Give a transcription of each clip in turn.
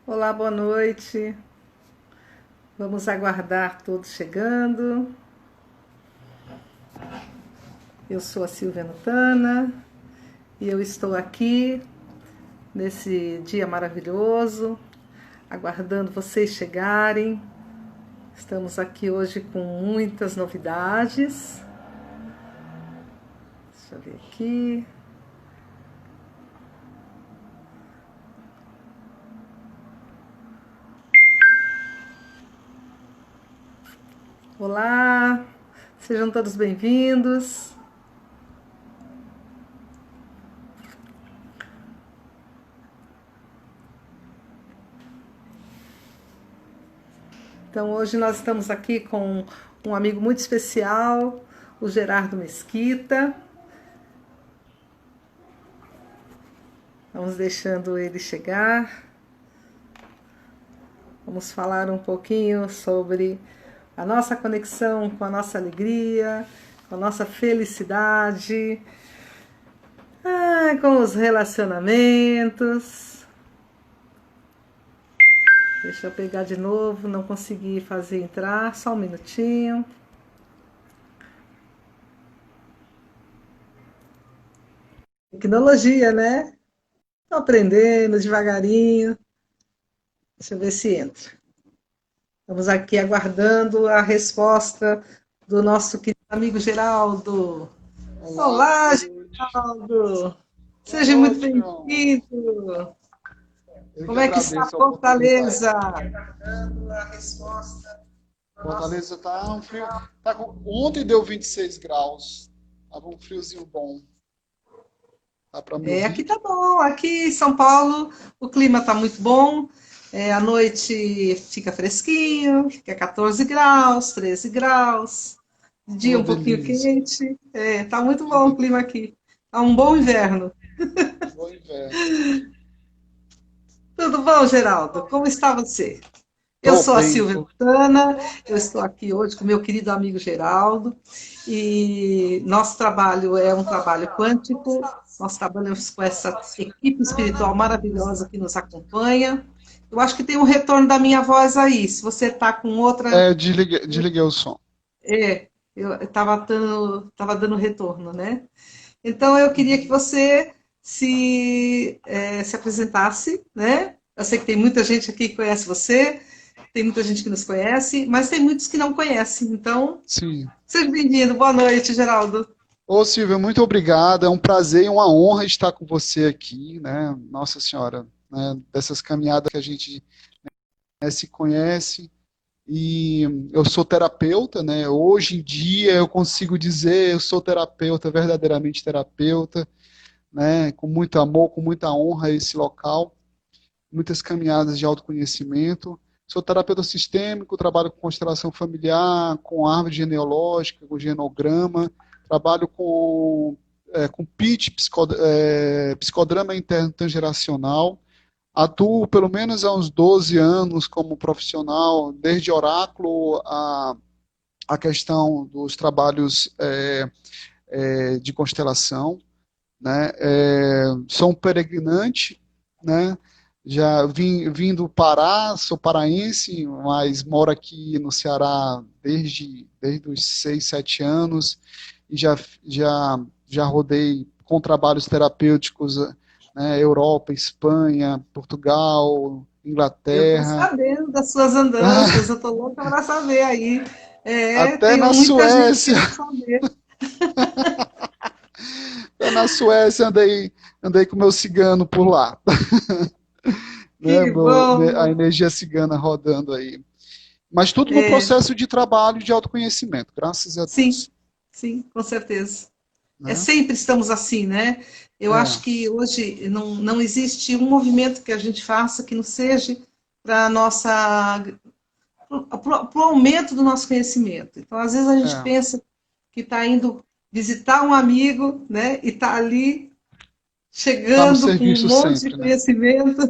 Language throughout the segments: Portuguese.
Olá, boa noite. Vamos aguardar todos chegando. Eu sou a Silvia Nutana e eu estou aqui nesse dia maravilhoso, aguardando vocês chegarem. Estamos aqui hoje com muitas novidades. Deixa eu ver aqui. Olá, sejam todos bem-vindos. Então, hoje nós estamos aqui com um amigo muito especial, o Gerardo Mesquita. Vamos deixando ele chegar. Vamos falar um pouquinho sobre a nossa conexão com a nossa alegria, com a nossa felicidade, com os relacionamentos. Deixa eu pegar de novo, não consegui fazer entrar, só um minutinho. Tecnologia, né? Estou aprendendo devagarinho. Deixa eu ver se entra. Estamos aqui aguardando a resposta do nosso querido amigo Geraldo. Olá, Geraldo! Seja muito bem-vindo! Como é que está a Fortaleza? Aguardando a resposta. Fortaleza está um frio. Ontem deu 26 graus. Estava um friozinho bom. Dá para me Aqui ouvir? tá bom. Aqui em São Paulo o clima está muito bom. À noite fica fresquinho, fica 14 graus, 13 graus. Dia Ô, um pouquinho delícia. quente. Tá muito Que bom o delícia. clima aqui. Tá um bom inverno. Bom inverno. Tudo bom, Geraldo? Como está você? Eu Tô sou a bem, Silvia tô. Santana, eu estou aqui hoje com meu querido amigo Geraldo, e nosso trabalho é um trabalho quântico, nós trabalhamos com essa equipe espiritual maravilhosa que nos acompanha. Eu acho que tem um retorno da minha voz aí, se você está com outra. Desliguei o som. Eu estava dando retorno, né? Então eu queria que Uhum. você se apresentasse, né? Eu sei que tem muita gente aqui que conhece você, tem muita gente que nos conhece, mas tem muitos que não conhecem. Então, Sim. seja bem-vindo. Boa noite, Geraldo. Ô, Silvia, muito obrigado. É um prazer e uma honra estar com você aqui, né? Nossa Senhora, né? Dessas caminhadas que a gente, né, se conhece. E eu sou terapeuta, né? Hoje em dia eu consigo dizer eu sou terapeuta, verdadeiramente terapeuta, né? Com muito amor, com muita honra a esse local, muitas caminhadas de autoconhecimento. Sou terapeuta sistêmico, trabalho com constelação familiar, com árvore genealógica, com genograma, trabalho com PIT, psicodrama interno transgeracional. Atuo pelo menos há uns 12 anos como profissional, desde oráculo a questão dos trabalhos de constelação, né? Sou um peregrinante, né? Já vim do Pará, sou paraense, mas moro aqui no Ceará desde os 6, 7 anos e já rodei com trabalhos terapêuticos, né? Europa, Espanha, Portugal, Eu estou Inglaterra, sabendo das suas andanças, eu estou louca para saber aí. até Tem na muita gente Suécia. querendo saber. Até na Suécia andei com meu cigano por lá, né? Que A bom! energia cigana rodando aí. Mas tudo no É, processo de trabalho de autoconhecimento, graças a sim, Deus. sim, com certeza. Né? Sempre estamos assim, né? Eu É, acho que hoje não existe um movimento que a gente faça que não seja para nossa para o aumento do nosso conhecimento. Então, às vezes a gente é. pensa que está indo visitar um amigo, né? E está ali Tá no chegando com um serviço monte de sempre, né? conhecimento,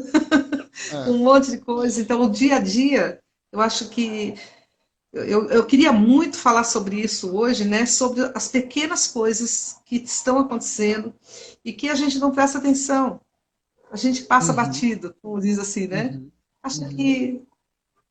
com É. um monte de coisa. Então, o dia a dia, eu acho que eu queria muito falar sobre isso hoje, né? Sobre as pequenas coisas que estão acontecendo e que a gente não presta atenção. A gente passa Uhum, batido, como diz assim, né? uhum. acha Uhum. que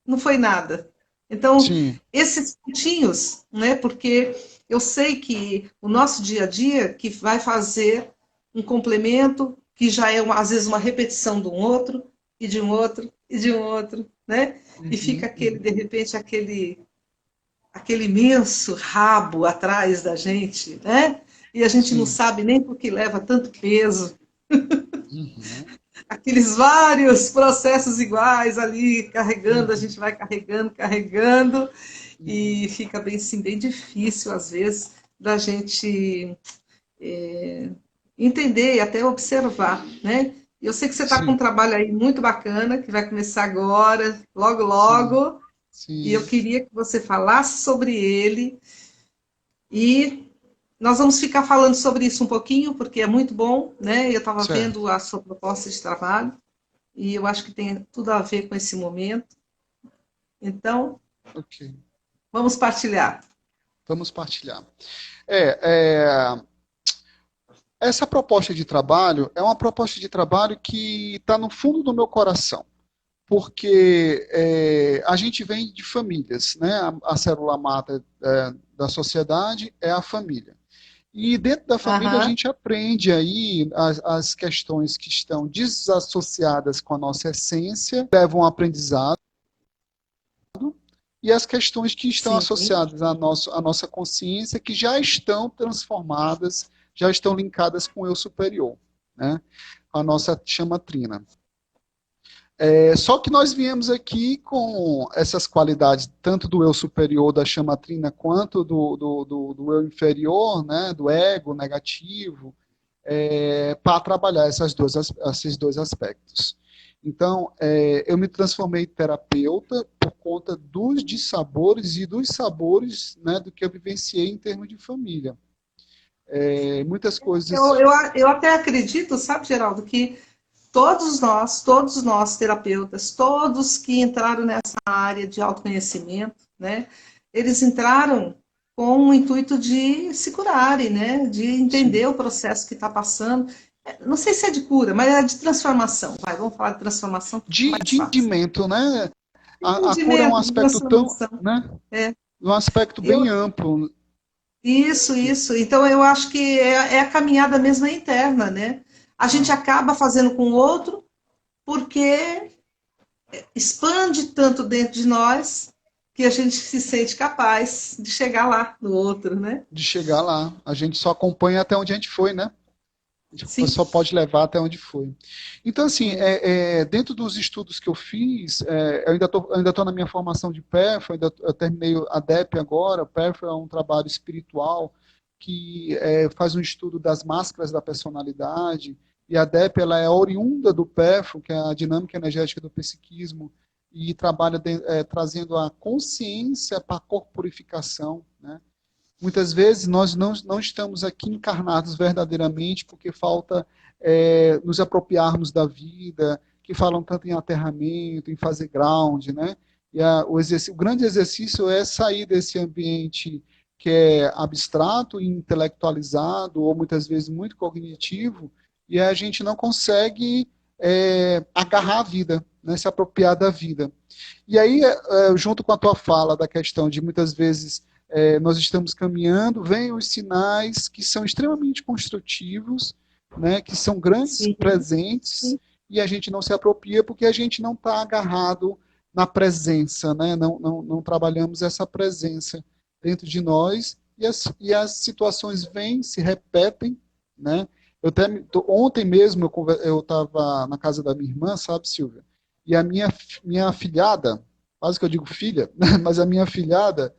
não foi nada. Então, Sim, esses pontinhos, né? Porque eu sei que o nosso dia a dia que vai fazer um complemento que já é às vezes uma repetição de um outro e de um outro e de um outro, né? E fica uhum, aquele de uhum, repente aquele imenso rabo atrás da gente, né? E a gente não sim, sabe nem por que leva tanto peso, uhum, aqueles vários processos iguais ali carregando, a gente uhum, vai carregando, carregando, e uhum. fica bem, assim, bem difícil, às vezes, da gente entender e até observar, né? Eu sei que você está com um Sim, trabalho aí muito bacana, que vai começar agora, logo, sim, logo, e eu sim, queria que você falasse sobre ele, e nós vamos ficar falando sobre isso um pouquinho, porque é muito bom, né? Eu estava certo, vendo a sua proposta de trabalho, e eu acho que tem tudo a ver com esse momento. Então, ok. vamos partilhar. Vamos partilhar. Essa proposta de trabalho é uma proposta de trabalho que está no fundo do meu coração, porque a gente vem de famílias, né? A célula mata da sociedade é a família. E dentro da família a Aham, gente aprende aí as questões que estão desassociadas com a nossa essência, levam ao aprendizado, e as questões que estão sim, associadas à nossa consciência, que já estão transformadas, já estão linkadas com o eu superior, né? A nossa chama trina. Só que nós viemos aqui com essas qualidades, tanto do eu superior da chama trina, quanto do eu inferior, né? Do ego negativo, para trabalhar esses dois aspectos. Então, eu me transformei em terapeuta por conta dos dissabores e dos sabores, né, do que eu vivenciei em termos de família. Muitas Eu, coisas eu, eu até acredito, sabe, Geraldo, que todos nós terapeutas, todos que entraram nessa área de autoconhecimento, né, eles entraram com o intuito de se curarem, né, de sim, entender o processo que está passando. Não sei se é de cura, mas é de transformação. Vai, vamos falar de transformação, que fica mais de fácil. entendimento, né? A cura é um Entendimento, de aspecto tão, transformação. né? É. Um aspecto bem Eu, amplo. isso. Então, eu acho que é a caminhada mesmo interna, né? A gente Ah, acaba fazendo com o outro porque expande tanto dentro de nós que a gente se sente capaz de chegar lá no outro, né? de chegar lá. A gente só acompanha até onde a gente foi, né? A gente Sim. só pode levar até onde foi. Então, assim, É. dentro dos estudos que eu fiz, eu ainda tô na minha formação de PERF, eu terminei a DEP agora. O PERF é um trabalho espiritual que faz um estudo das máscaras da personalidade, e a DEP ela é oriunda do PERF, que é a dinâmica energética do psiquismo, e trabalha trazendo a consciência para a corporificação, né? Muitas vezes nós não estamos aqui encarnados verdadeiramente porque falta nos apropriarmos da vida, que falam tanto em aterramento, em fazer ground, né? E o grande exercício é sair desse ambiente que é abstrato e intelectualizado, ou muitas vezes muito cognitivo, e a gente não consegue agarrar a vida, né? Se apropriar da vida. E aí, junto com a tua fala da questão de muitas vezes nós estamos caminhando, vêm os sinais que são extremamente construtivos, né, que são grandes Sim, presentes, sim, e a gente não se apropria porque a gente não está agarrado na presença, né, não trabalhamos essa presença dentro de nós, e as situações vêm, se repetem, né? Ontem mesmo eu estava na casa da minha irmã, sabe, Silvia? E a minha filhada, quase que eu digo filha, mas a minha filhada,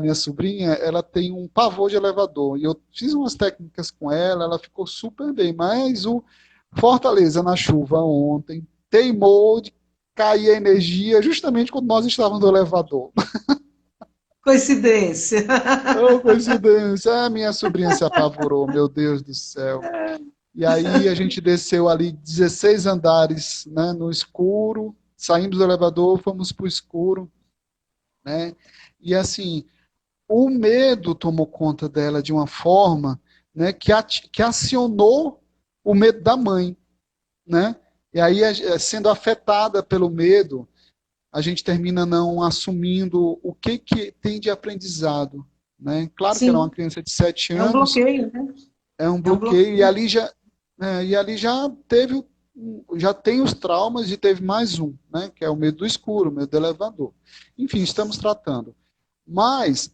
minha sobrinha, ela tem um pavor de elevador. E eu fiz umas técnicas com ela, ela ficou super bem. Mas o Fortaleza na chuva ontem teimou de cair a energia justamente quando nós estávamos no elevador. coincidência. Oh, coincidência! A minha sobrinha se apavorou, meu Deus do céu. E aí a gente desceu ali 16 andares, né, no escuro, saímos do elevador, fomos para o escuro, né? E assim, o medo tomou conta dela de uma forma, né, que acionou o medo da mãe, né? E aí, sendo afetada pelo medo, a gente termina não assumindo o que tem de aprendizado, né? Claro que ela é uma Sim, criança de 7 é um anos, bloqueio, né? é um É um bloqueio, bloqueio. e ali já teve, já tem os traumas e teve mais um, né? Que é o medo do escuro, o medo do elevador. Enfim, estamos tratando. Mas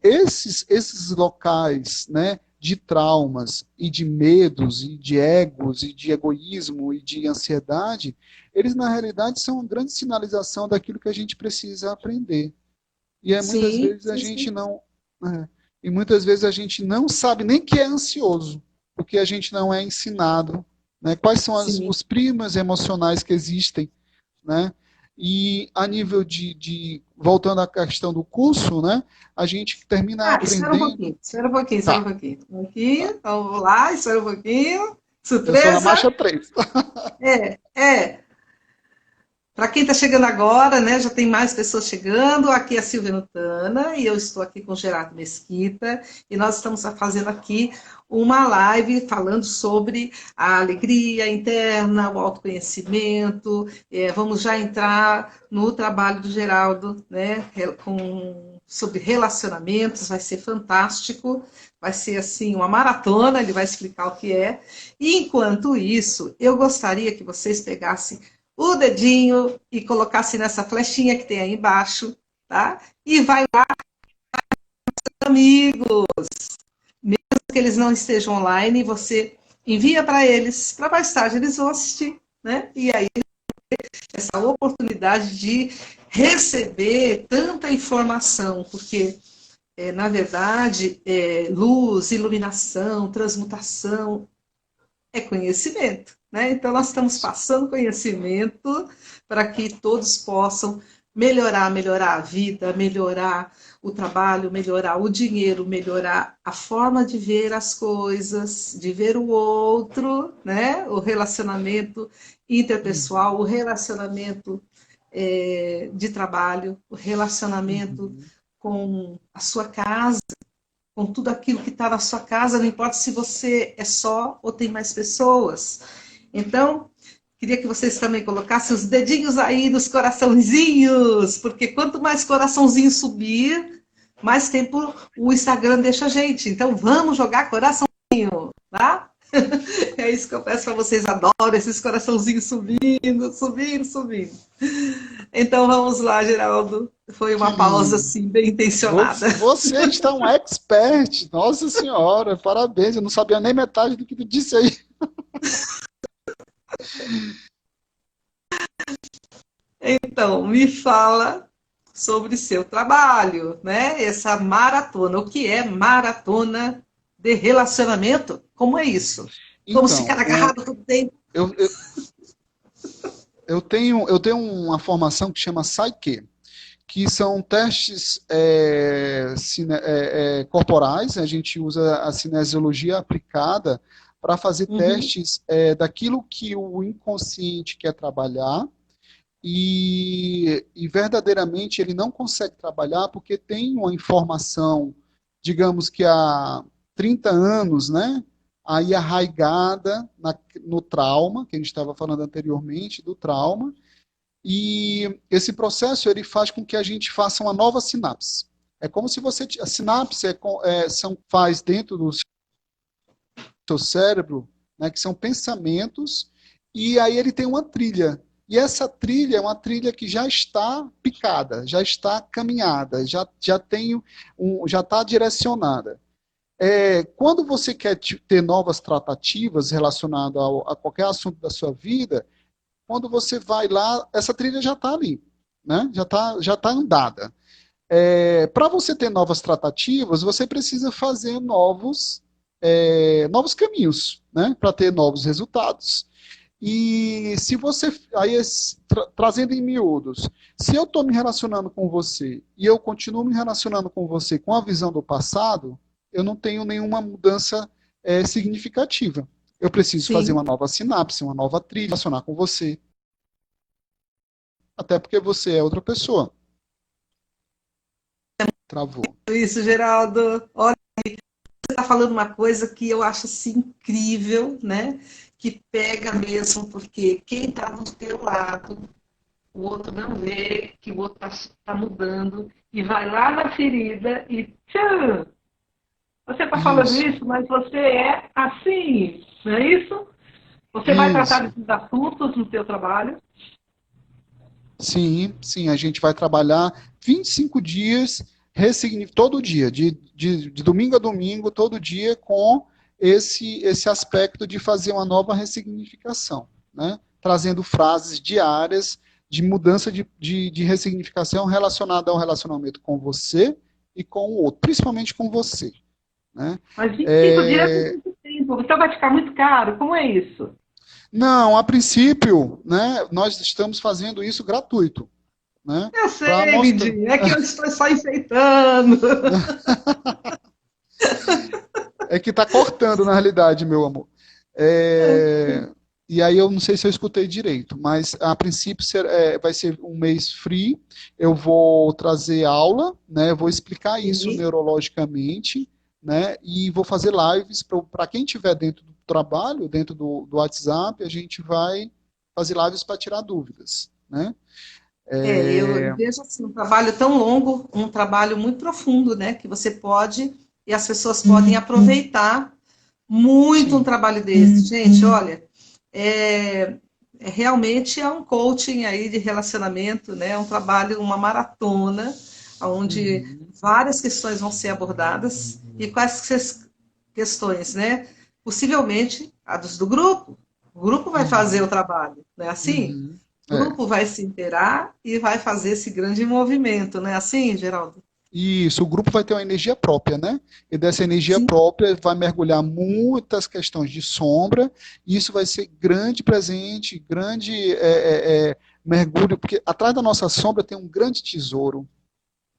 esses locais, né, de traumas e de medos e de egos e de egoísmo e de ansiedade, eles na realidade são uma grande sinalização daquilo que a gente precisa aprender. E muitas Sim, vezes a sim, gente sim. não, e muitas vezes a gente não sabe nem que é ansioso, porque a gente não é ensinado, né? Quais são Sim. os primas emocionais que existem, né? E a nível voltando à questão do curso, né? A gente termina Ah, espera um aprendendo. pouquinho, espera um pouquinho, espera um Tá, pouquinho. Um tá. pouquinho, vamos lá, espera um pouquinho. Eu sou na Surpresa! marcha 3. É. Para quem está chegando agora, né, já tem mais pessoas chegando. Aqui é a Silvia Nutana e eu estou aqui com o Gerardo Mesquita e nós estamos fazendo aqui uma live falando sobre a alegria interna, o autoconhecimento. Vamos já entrar no trabalho do Geraldo, né, sobre relacionamentos. Vai ser fantástico. Vai ser assim uma maratona. Ele vai explicar o que é. E enquanto isso, eu gostaria que vocês pegassem o dedinho e colocasse nessa flechinha que tem aí embaixo, tá? E vai lá, amigos, mesmo que eles não estejam online, você envia para eles, para mais tarde eles vão assistir, né? E aí essa oportunidade de receber tanta informação, porque na verdade luz, iluminação, transmutação é conhecimento, né? Então nós estamos passando conhecimento para que todos possam melhorar a vida, melhorar o trabalho, melhorar o dinheiro, melhorar a forma de ver as coisas, de ver o outro, né? O relacionamento interpessoal, o Uhum, relacionamento de trabalho, o relacionamento uhum, com a sua casa, com tudo aquilo que está na sua casa, não importa se você é só ou tem mais pessoas. Então, queria que vocês também colocassem os dedinhos aí nos coraçãozinhos, porque quanto mais coraçãozinho subir, mais tempo o Instagram deixa a gente. Então, vamos jogar coraçãozinho, tá? É isso que eu peço para vocês. Adoro esses coraçãozinhos subindo, subindo, subindo. Então, vamos lá, Geraldo. Foi que uma pausa, lindo. assim, bem intencionada. Você está um expert. Nossa Senhora, parabéns. Eu não sabia nem metade do que tu disse aí. Então, me fala sobre seu trabalho, né? Essa maratona. O que é maratona de relacionamento? Como é isso? Vamos Então, ficar agarrados todo tempo? eu, eu, eu tenho uma formação que chama Psyche, que são testes corporais. A gente usa a cinesiologia aplicada para fazer Uhum, testes daquilo que o inconsciente quer trabalhar e verdadeiramente ele não consegue trabalhar porque tem uma informação, digamos que há 30 anos, né? Aí arraigada no trauma, que a gente estava falando anteriormente, do trauma, e esse processo ele faz com que a gente faça uma nova sinapse. É como se você. A sinapse faz dentro do seu cérebro, né, que são pensamentos, e aí ele tem uma trilha. E essa trilha é uma trilha que já está picada, já está caminhada, já está direcionada. Quando você quer ter novas tratativas relacionadas a qualquer assunto da sua vida, quando você vai lá, essa trilha já está ali, né? Já tá andada. Para você ter novas tratativas, você precisa fazer novos caminhos, né? Para ter novos resultados. E se você, aí trazendo em miúdos, se eu estou me relacionando com você e eu continuo me relacionando com você com a visão do passado, eu não tenho nenhuma mudança significativa. Eu preciso fazer sim. uma nova sinapse, uma nova trilha, relacionar com você, até porque você é outra pessoa. Travou. Isso, Geraldo. Olha, você está falando uma coisa que eu acho assim, incrível, né? que pega mesmo, porque quem está do teu lado, o outro não vê que o outro está mudando e vai lá na ferida e tchan! Você está falando Isso, isso, mas você é assim, não é isso? Você vai tratar isso. desses assuntos no seu trabalho? Sim, sim, a gente vai trabalhar 25 dias, todo dia, de domingo a domingo, todo dia, com esse aspecto de fazer uma nova ressignificação, né? Trazendo frases diárias de mudança de ressignificação relacionada ao relacionamento com você e com o outro, principalmente com você, né? Mas 25 dias é É, muito tempo. Então vai ficar muito caro? Como é isso? não, a princípio, né, nós estamos fazendo isso gratuito, né? Eu Para sei, mostrar. Lindinha, é que eu estou só enfeitando. É que está cortando, na realidade, meu amor. É, e aí eu não sei se eu escutei direito, mas a princípio vai ser um mês free. Eu vou trazer aula, né? Vou explicar isso Sim. neurologicamente, né? E vou fazer lives para quem estiver dentro do trabalho, dentro do WhatsApp, a gente vai fazer lives para tirar dúvidas, né? Eu vejo assim, um trabalho tão longo, um trabalho muito profundo, né? Que você pode, e as pessoas podem aproveitar muito um Sim. trabalho desse. Gente, olha, é, realmente é um coaching aí de relacionamento, né? É um trabalho, uma maratona, onde Uhum. várias questões vão ser abordadas. E quais questões, né? Possivelmente a dos do grupo. O grupo vai fazer o Uhum. trabalho, não é assim? Uhum. O É. grupo vai se inteirar e vai fazer esse grande movimento, não é assim, Geraldo? Isso, o grupo vai ter uma energia própria, né? E dessa energia Sim. própria vai mergulhar muitas questões de sombra, e isso vai ser grande presente, grande mergulho, porque atrás da nossa sombra tem um grande tesouro,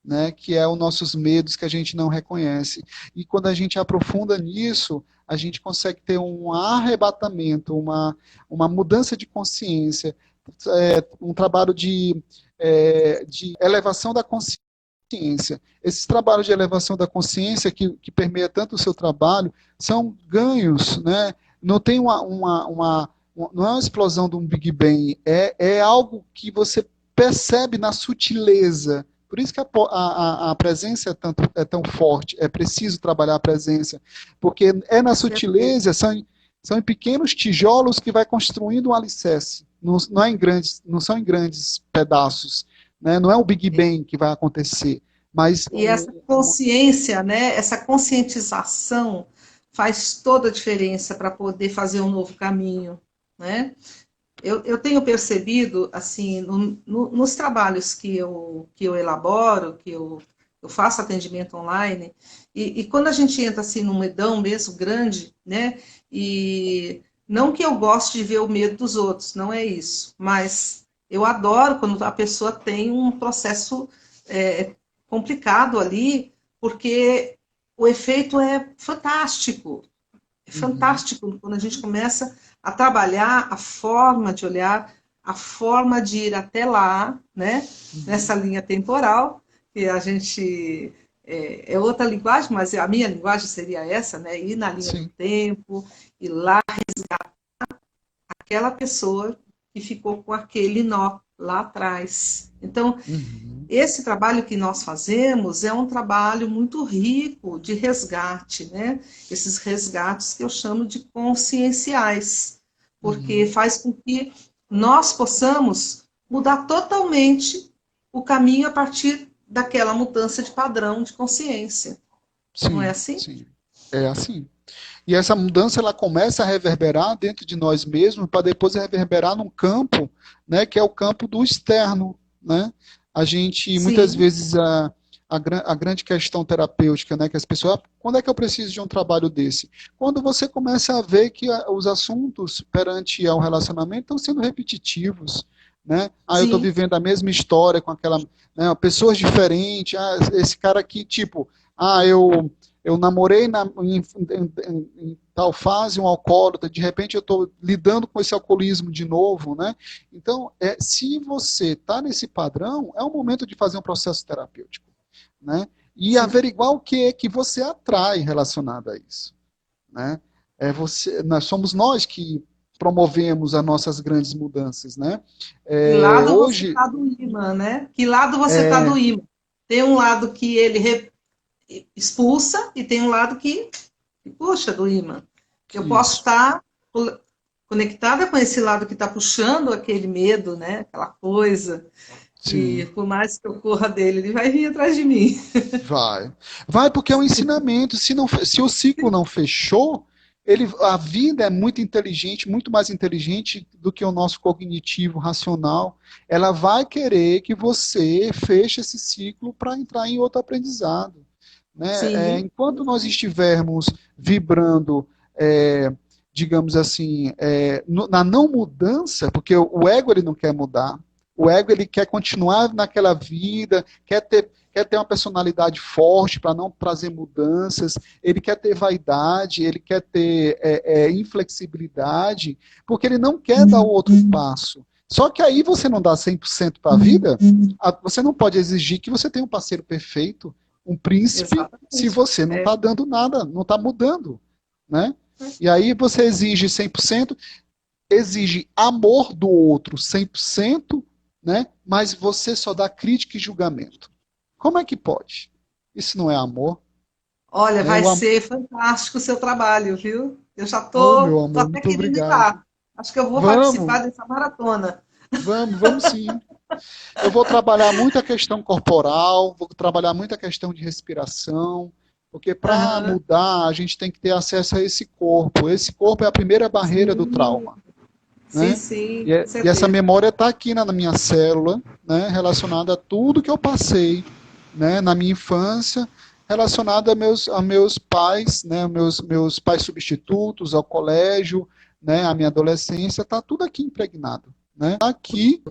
né? Que é os nossos medos que a gente não reconhece. E quando a gente aprofunda nisso, a gente consegue ter um arrebatamento, uma mudança de consciência, um trabalho de elevação da consciência consciência. Esses trabalhos de elevação da consciência que permeia tanto o seu trabalho são ganhos, né? Não tem não é uma explosão de um Big Bang, é algo que você percebe na sutileza. Por isso que a presença é tão forte, é preciso trabalhar a presença, porque é na Com certeza. sutileza, são em pequenos tijolos que vai construindo um alicerce, não são em grandes pedaços, né? Não é o Big Bang que vai acontecer, mas E essa consciência, né, essa conscientização faz toda a diferença para poder fazer um novo caminho, né? Eu tenho percebido, assim, nos trabalhos que eu elaboro, eu faço atendimento online, e quando a gente entra, assim, num medão mesmo grande, né, e não que eu goste de ver o medo dos outros, não é isso, mas eu adoro quando a pessoa tem um processo complicado ali, porque o efeito é fantástico. É uhum, fantástico quando a gente começa a trabalhar a forma de olhar, a forma de ir até lá, né? Nessa uhum, linha temporal, que a gente é outra linguagem, mas a minha linguagem seria essa, né? Ir na linha do sim, tempo, ir lá aquela pessoa que ficou com aquele nó lá atrás. Então, uhum, esse trabalho que nós fazemos é um trabalho muito rico de resgate, né? Esses resgates que eu chamo de conscienciais, porque uhum, faz com que nós possamos mudar totalmente o caminho a partir daquela mudança de padrão de consciência. Não é sim, assim? sim, é assim. E essa mudança ela começa a reverberar dentro de nós mesmos para depois reverberar num campo, né, que é o campo do externo, né? A gente muitas Sim, vezes a grande questão terapêutica, né, que as pessoas, quando é que eu preciso de um trabalho desse? Quando você começa a ver que os assuntos perante ao relacionamento estão sendo repetitivos, né? Ah, eu estou sim, vivendo a mesma história com aquela, né, pessoas diferentes. Ah, esse cara aqui, tipo, ah, eu namorei em tal fase um alcoólatra, de repente eu estou lidando com esse alcoolismo de novo, né? Então, se você está nesse padrão, é o momento de fazer um processo terapêutico, né? E sim. averiguar o que é que você atrai relacionado a isso, né? Nós somos nós que promovemos as nossas grandes mudanças, né? Que lado você Hoje, está do imã, né? Que lado você está do imã? Tem um lado que ele expulsa e tem um lado que puxa do imã. Eu posso isso, estar conectada com esse lado que está puxando aquele medo, né? Aquela coisa. E sim. por mais que eu corra dele, ele vai vir atrás de mim. Vai. Vai porque é um ensinamento. Se o ciclo não fechou, a vida é muito inteligente, muito mais inteligente do que o nosso cognitivo racional. Ela vai querer que você feche esse ciclo para entrar em outro aprendizado. Né? Sim, Enquanto nós estivermos vibrando, digamos assim, na não mudança, porque o ego ele não quer mudar, o ego ele quer continuar naquela vida, quer ter uma personalidade forte para não trazer mudanças, ele quer ter vaidade, ele quer ter inflexibilidade, porque ele não quer dar o outro passo. Só que aí você não dá 100% para a vida, você não pode exigir que você tenha um parceiro perfeito, um príncipe, se exatamente. você não está dando nada, não está mudando, né? E aí você exige 100%, exige amor do outro 100%, né? Mas você só dá crítica e julgamento. Como é que pode? Isso não é amor, Olha, né? vai ser fantástico o seu trabalho, viu? Eu já Oh, meu tô amor, até muito querendo ir obrigado. lá. Acho que eu vou Vamos, participar dessa maratona. vamos sim. Eu vou trabalhar muito a questão corporal, vou trabalhar muito a questão de respiração, porque para Aham, mudar a gente tem que ter acesso a esse corpo. Esse corpo é a primeira barreira do sim, trauma, sim, né? sim, E, com e essa certeza. memória está aqui na minha célula, né? Relacionada a tudo que eu passei, né? Na minha infância, relacionada a meus pais, né? Meus pais substitutos, ao colégio, né? A minha adolescência, está tudo aqui impregnado, né? Aqui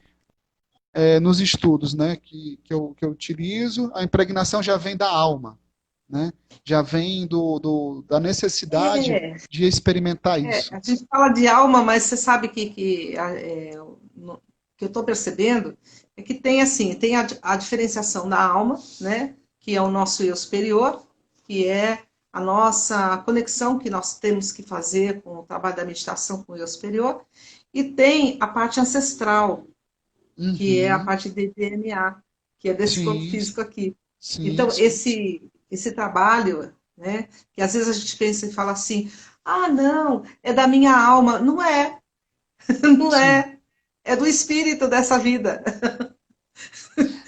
nos estudos, né, que eu utilizo, a impregnação já vem da alma, né? Já vem da necessidade É, de experimentar isso. a gente fala de alma, mas você sabe que eu estou percebendo é que tem assim, tem a diferenciação da alma, né? Que é o nosso eu superior, que é a nossa conexão que nós temos que fazer com o trabalho da meditação com o eu superior, e tem a parte ancestral, que é a Uhum. parte de DNA, que é desse corpo Sim, físico aqui. sim, Então, sim, esse trabalho, né, que às vezes a gente pensa e fala assim, ah, não, é da minha alma. Não é, não sim. é. É do espírito dessa vida.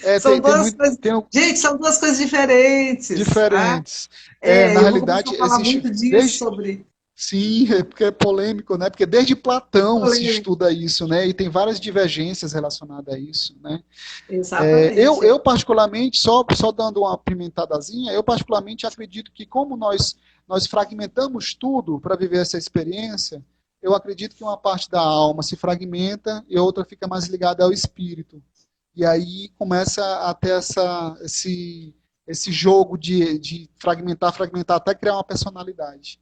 Tem, São tem duas muito, coisas. tem Gente, são duas coisas diferentes. Tá? diferentes. Na Eu vou começar realidade, a falar existe muito disso desde. sobre Sim, porque é polêmico, né? Porque desde Platão se polêmica. estuda isso, né? E tem várias divergências relacionadas a isso, né? Eu Exatamente. particularmente, só dando uma pimentadazinha, eu particularmente acredito que como nós fragmentamos tudo para viver essa experiência, eu acredito que uma parte da alma se fragmenta e outra fica mais ligada ao espírito. E aí começa a ter esse jogo de fragmentar, fragmentar, até criar uma personalidade.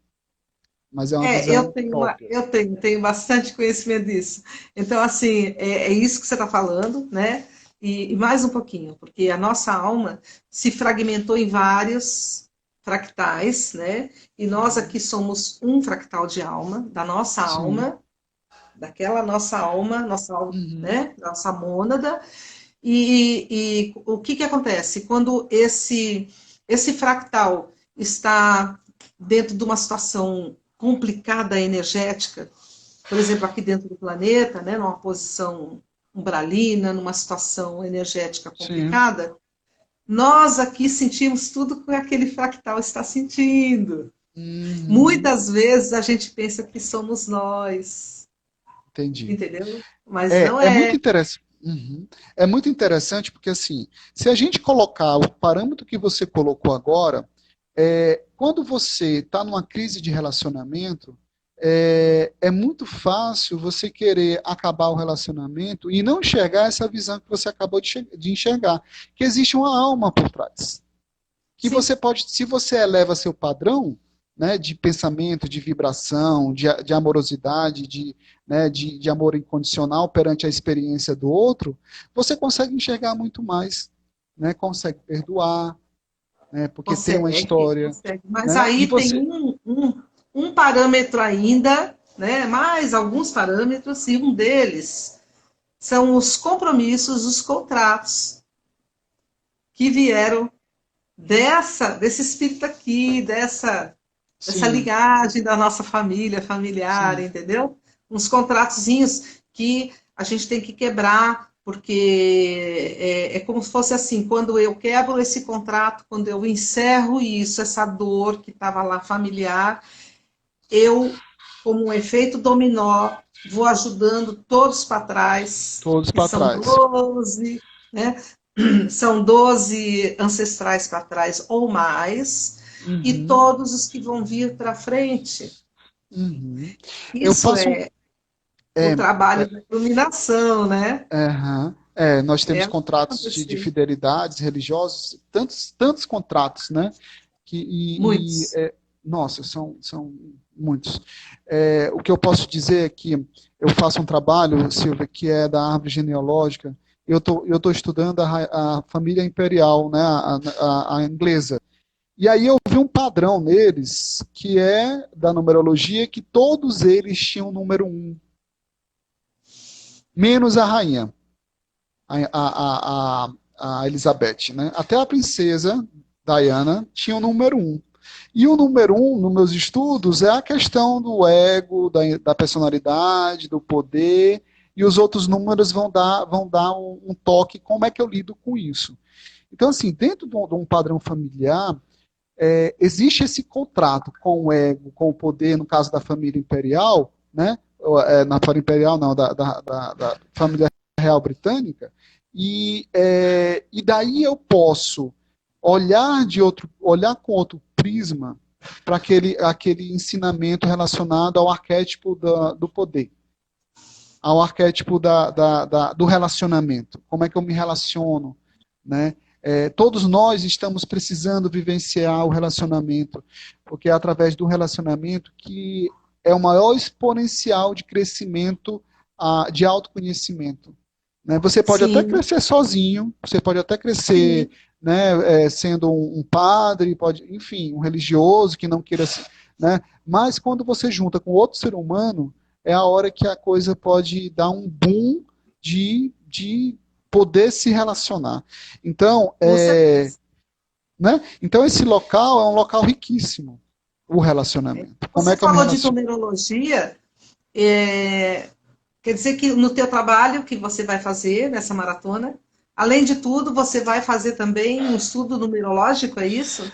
Mas é uma Eu visão tenho própria. tenho bastante conhecimento disso. Então, assim, é isso que você está falando, né? E mais um pouquinho, porque a nossa alma se fragmentou em vários fractais, né? E nós aqui somos um fractal de alma, da Sim. daquela nossa alma, Uhum. né? Nossa mônada. E o que que acontece? Quando esse fractal está dentro de uma situação complicada energética, por exemplo, aqui dentro do planeta, né, numa posição umbralina, numa situação energética Sim. complicada, nós aqui sentimos tudo que aquele fractal está sentindo. Uhum. Muitas vezes a gente pensa que somos nós, Entendi. entendeu? Mas É, não é muito é. interessante. Uhum. É muito interessante porque, assim, se a gente colocar o parâmetro que você colocou agora, quando você está numa crise de relacionamento, é muito fácil você querer acabar o relacionamento e não enxergar essa visão que você acabou de enxergar, que existe uma alma por trás. Que Sim, você pode, se você eleva seu padrão, né, de pensamento, de vibração, de amorosidade, de amor incondicional perante a experiência do outro, você consegue enxergar muito mais, né, consegue perdoar, né, porque tem uma consegue, história, consegue. Mas né, e aí tem você, um parâmetro ainda, né, mais alguns parâmetros, e um deles são os compromissos, os contratos que vieram desse espírito aqui, dessa Sim, ligagem da nossa família, familiar, sim. entendeu? Uns contratozinhos que a gente tem que quebrar, porque é como se fosse assim, quando eu quebro esse contrato, quando eu encerro isso, essa dor que estava lá familiar, eu, como um efeito dominó, vou ajudando todos para trás, Todos que para são trás. 12, né? São 12 ancestrais para trás ou mais, e Uhum, todos os que vão vir para frente. uhum. Eu Isso faço. é o É, trabalho da iluminação, né? aham. Nós temos É o que vai contratos de acontecer. fidelidades religiosos, tantos contratos, né? Muitos. Nossa, são muitos. O que eu posso dizer é que eu faço um trabalho, Silvia, que é da árvore genealógica. Eu tô estudando a família imperial, né? A inglesa. E aí eu vi um padrão neles, que é da numerologia, que todos eles tinham o número um, menos a rainha, a Elizabeth, né? Até a princesa Diana tinha o número um. E o número um, nos meus estudos, é a questão do ego, da personalidade, do poder, e os outros números vão dar um toque, como é que eu lido com isso. Então, assim, dentro de um padrão familiar, existe esse contrato com o ego, com o poder, no caso da família imperial, né? Na família imperial, não, da família real britânica, e daí eu posso olhar com outro prisma para aquele ensinamento relacionado ao arquétipo do poder, ao arquétipo do relacionamento. Como é que eu me relaciono, né? Todos nós estamos precisando vivenciar o relacionamento, porque é através do relacionamento que é o maior exponencial de crescimento, de autoconhecimento. Né? Você pode até Sim, crescer sozinho, você pode até crescer, sim. né, sendo um padre, enfim, um religioso que não queira, né? Mas quando você junta com outro ser humano, é a hora que a coisa pode dar um boom de poder se relacionar. Então, Com certeza. né? Então esse local é um local riquíssimo, o relacionamento. Como é Você que eu me falou de relaciono? numerologia, quer dizer que no teu trabalho que você vai fazer nessa maratona, além de tudo, você vai fazer também um estudo numerológico, é isso?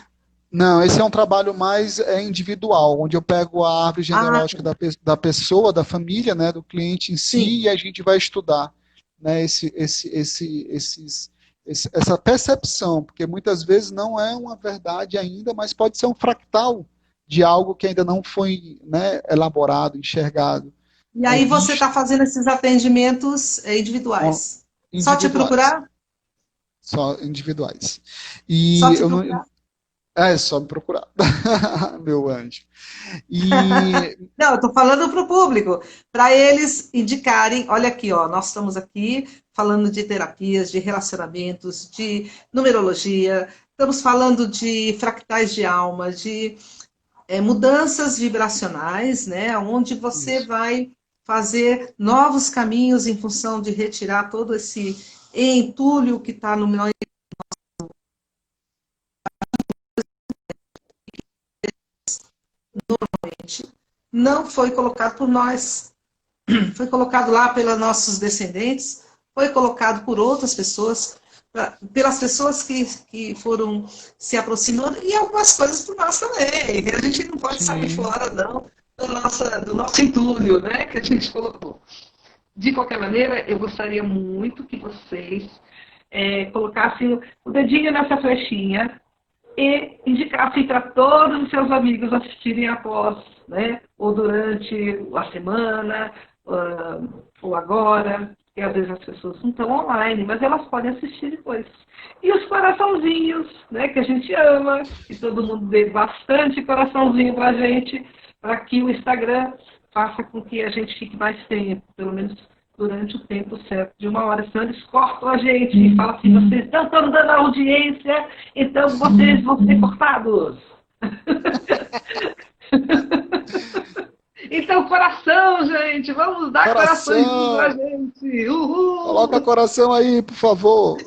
Não, esse é um trabalho mais individual, onde eu pego a árvore Ah, genealógica tá. da pessoa, da família, né, do cliente em Sim. si, e a gente vai estudar, né, essa percepção, porque muitas vezes não é uma verdade ainda, mas pode ser um fractal de algo que ainda não foi, né, elaborado, enxergado, E aí você visto, está fazendo esses atendimentos individuais. Só te individuais, procurar? só individuais. Só E te eu não, procurar. é só me procurar, meu anjo. E Não, eu estou falando para o público, para eles indicarem, olha aqui, ó, nós estamos aqui falando de terapias, de relacionamentos, de numerologia, estamos falando de fractais de alma, de mudanças vibracionais, né, onde você isso. vai fazer novos caminhos em função de retirar todo esse entulho que está no meu mente, não foi colocado por nós, foi colocado lá pelos nossos descendentes, foi colocado por outras pessoas, pelas pessoas que foram se aproximando, e algumas coisas por nós também. A gente não pode sair Sim. fora, não, do nosso entulho, né, que a gente colocou. De qualquer maneira, eu gostaria muito que vocês colocassem o dedinho nessa flechinha e indicassem para todos os seus amigos assistirem após, né? Ou durante a semana, ou agora, porque às vezes as pessoas não estão online, mas elas podem assistir depois. E os coraçãozinhos, né? Que a gente ama, e todo mundo dê bastante coraçãozinho para a gente, para que o Instagram faça com que a gente fique mais tempo, pelo menos durante o tempo certo de 1 hora, senão eles cortam a gente e falam assim, vocês não estão dando audiência, então vocês vão ser cortados. Então, coração, gente. Vamos dar corações pra Coração! gente. Uhul! Coloca coração aí, por favor.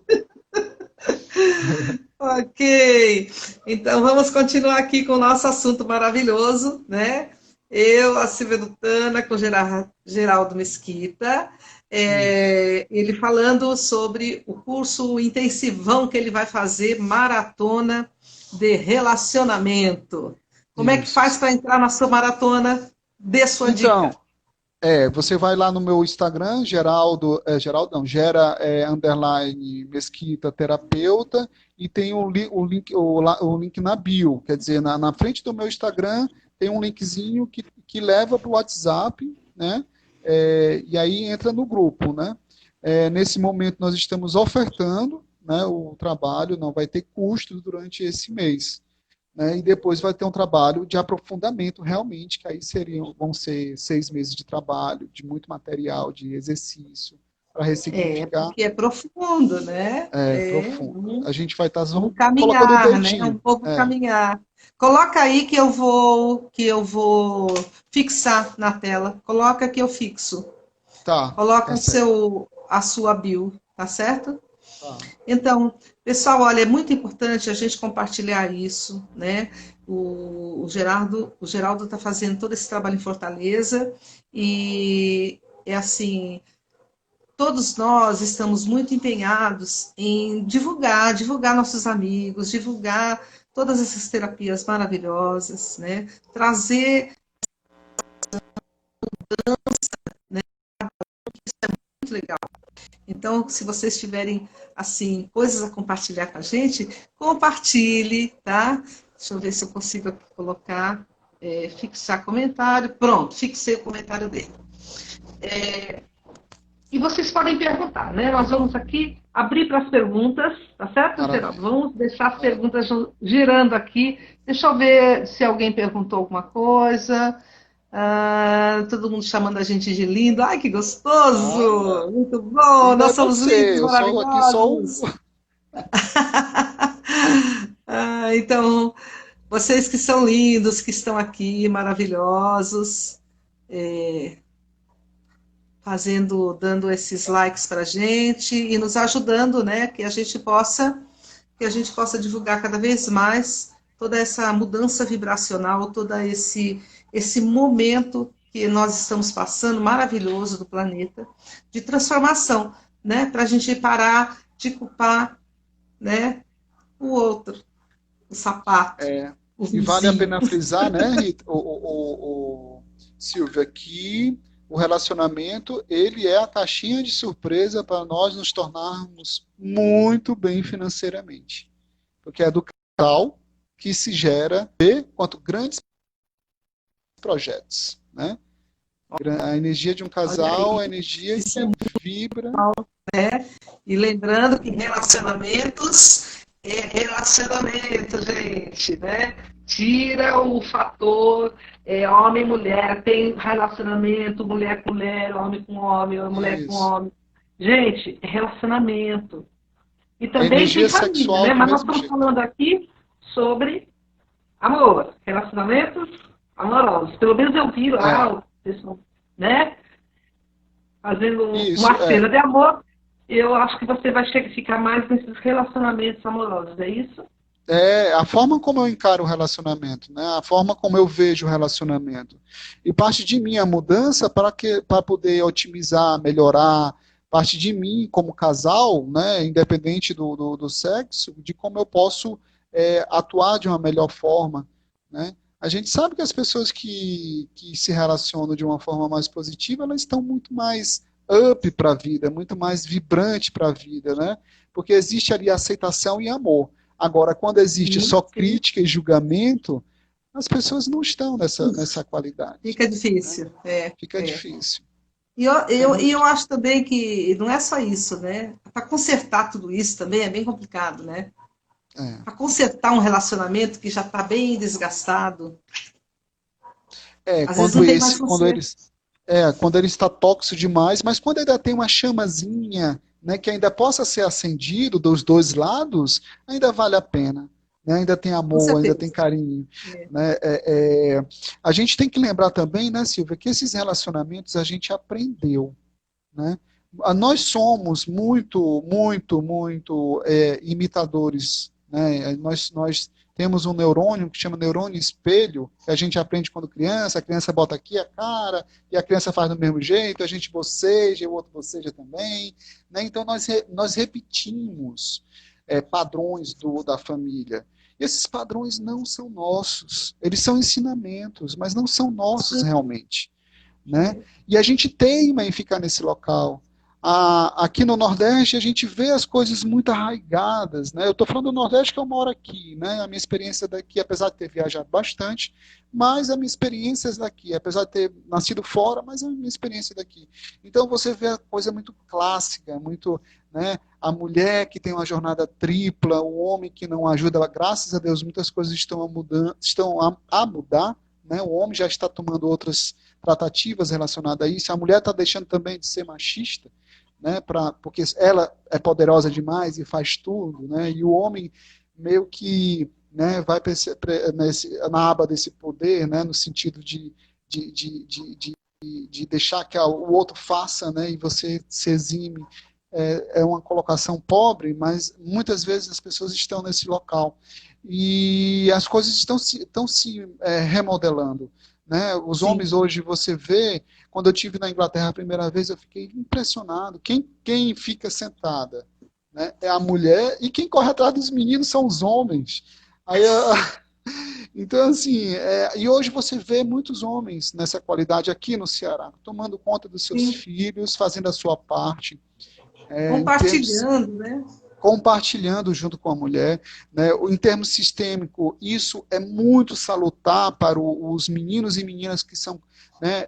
Ok. Então, vamos continuar aqui com o nosso assunto maravilhoso, né? Eu, a Silvia Dutana, com Geraldo Mesquita, Isso. ele falando sobre o curso intensivão que ele vai fazer, Maratona de Relacionamento. Como é que faz Isso. para entrar na sua maratona? Dê sua dica. Então, você vai lá no meu Instagram, Geraldo não, Gera underline Mesquita Terapeuta, e tem o link na bio, quer dizer, na frente do meu Instagram tem um linkzinho que leva para o WhatsApp, né? E aí entra no grupo, né? Nesse momento nós estamos ofertando, né, o trabalho, não vai ter custos durante esse mês, né, e depois vai ter um trabalho de aprofundamento realmente, que aí vão ser 6 meses de trabalho, de muito material, de exercício, para ressignificar, Porque é profundo, né? profundo. A gente vai estar Um colocando o caminhar, né? Um dedinho. pouco caminhar. Coloca aí que eu vou fixar na tela. Coloca que eu fixo. Tá Coloca certo. a sua bio, tá certo? Tá. Então, pessoal, olha, é muito importante a gente compartilhar isso, né? O Geraldo está fazendo todo esse trabalho em Fortaleza e é assim, todos nós estamos muito empenhados em divulgar nossos amigos, divulgar todas essas terapias maravilhosas, né? Trazer, né? Muito legal. Então, se vocês tiverem assim coisas a compartilhar com a gente, compartilhe, tá? Deixa eu ver se eu consigo aqui colocar, fixar comentário. Pronto, fixei o comentário dele. E vocês podem perguntar, né? Nós vamos aqui abrir para as perguntas, tá certo, Geraldo? Maravilha. Vamos deixar as Maravilha. perguntas girando aqui. Deixa eu ver se alguém perguntou alguma coisa. Todo mundo chamando a gente de lindo. Ai, que Nada. gostoso! Muito bom! Lindo Nós é somos lindos, você. Eu sou aqui só o. maravilhosos. Então, vocês que são lindos, que estão aqui, maravilhosos, dando esses likes para a gente e nos ajudando, né? Que a gente possa divulgar cada vez mais toda essa mudança vibracional, todo esse momento que nós estamos passando, maravilhoso do planeta, de transformação, né? Para a gente parar de culpar, né? O outro, o sapato, É, o e vale a vizinho. pena frisar, né, Rita, Silvia, que o relacionamento, ele é a caixinha de surpresa para nós nos tornarmos muito bem financeiramente. Porque é do casal que se gera quanto grandes projetos, né? A energia de um Olha casal é a aí, energia isso é que muito vibra. mal, né? E lembrando que relacionamentos é relacionamento, gente, né? Tira o fator homem e mulher, tem relacionamento, mulher com mulher, homem com homem, ou mulher com Isso. homem. Gente, é relacionamento. E A também tem energia família, sexual né? do Mas nós mesmo estamos jeito. falando aqui sobre amor, relacionamentos amorosos. Pelo menos eu vi É, lá, o pessoal, né? Fazendo isso, uma cena de amor, eu acho que você vai ficar mais nesses relacionamentos amorosos, é isso? É a forma como eu encaro o relacionamento, né? A forma como eu vejo o relacionamento. E parte de mim a mudança para poder otimizar, melhorar, parte de mim como casal, né? Independente do sexo, de como eu posso atuar de uma melhor forma, né? A gente sabe que as pessoas que se relacionam de uma forma mais positiva, elas estão muito mais up para a vida, muito mais vibrante para a vida, né? Porque existe ali aceitação e amor. Agora, quando existe Sim, só sim. crítica e julgamento, as pessoas não estão nessa qualidade, Fica né? difícil, Fica difícil. E eu, É eu, e muito eu difícil. acho também que não é só isso, né? Para consertar tudo isso também é bem complicado, né? É. Para consertar um relacionamento que já está bem desgastado, às vezes não tem mais conserto. Quando ele está tóxico demais, mas quando ainda tem uma chamazinha, né, que ainda possa ser acendido dos dois lados, ainda vale a pena, né? Ainda tem Com amor, ainda tem certeza. carinho, É. né? A gente tem que lembrar também, né, Silvia, que esses relacionamentos a gente aprendeu, né? Nós somos muito imitadores, né? Nós temos um neurônio que chama neurônio espelho, que a gente aprende quando criança, a criança bota aqui a cara, e a criança faz do mesmo jeito, a gente boceja, o outro boceja também, né? Então nós repetimos padrões da família. E esses padrões não são nossos, eles são ensinamentos, mas não são nossos Sim. realmente, né? E a gente teima em ficar nesse local. Aqui no Nordeste a gente vê as coisas muito arraigadas, né? Eu estou falando do Nordeste que eu moro aqui, né? A minha experiência daqui, apesar de ter viajado bastante, mas a minha experiência é daqui, apesar de ter nascido fora, mas a minha experiência é daqui. Então você vê a coisa muito clássica, muito, né? A mulher que tem uma jornada tripla, o homem que não ajuda, graças a Deus muitas coisas estão a mudar, né? O homem já está tomando outras tratativas relacionadas a isso. A mulher está deixando também de ser machista, né, porque ela é poderosa demais e faz tudo, né, e o homem meio que, né, vai na aba desse poder, né, no sentido de, de, de, de deixar que o outro faça, né, e você se exime. É uma colocação pobre, mas muitas vezes as pessoas estão nesse local. E as coisas estão se remodelando, né? Os Sim. homens hoje, você vê, quando eu tive na Inglaterra a primeira vez, eu fiquei impressionado. Quem fica sentada, né, é a mulher, e quem corre atrás dos meninos são os homens. Aí, então, assim, e hoje você vê muitos homens nessa qualidade aqui no Ceará, tomando conta dos seus Sim. filhos, fazendo a sua parte, em termos Compartilhando, né? compartilhando junto com a mulher, né? Em termos sistêmico, isso é muito salutar para os meninos e meninas que são, né,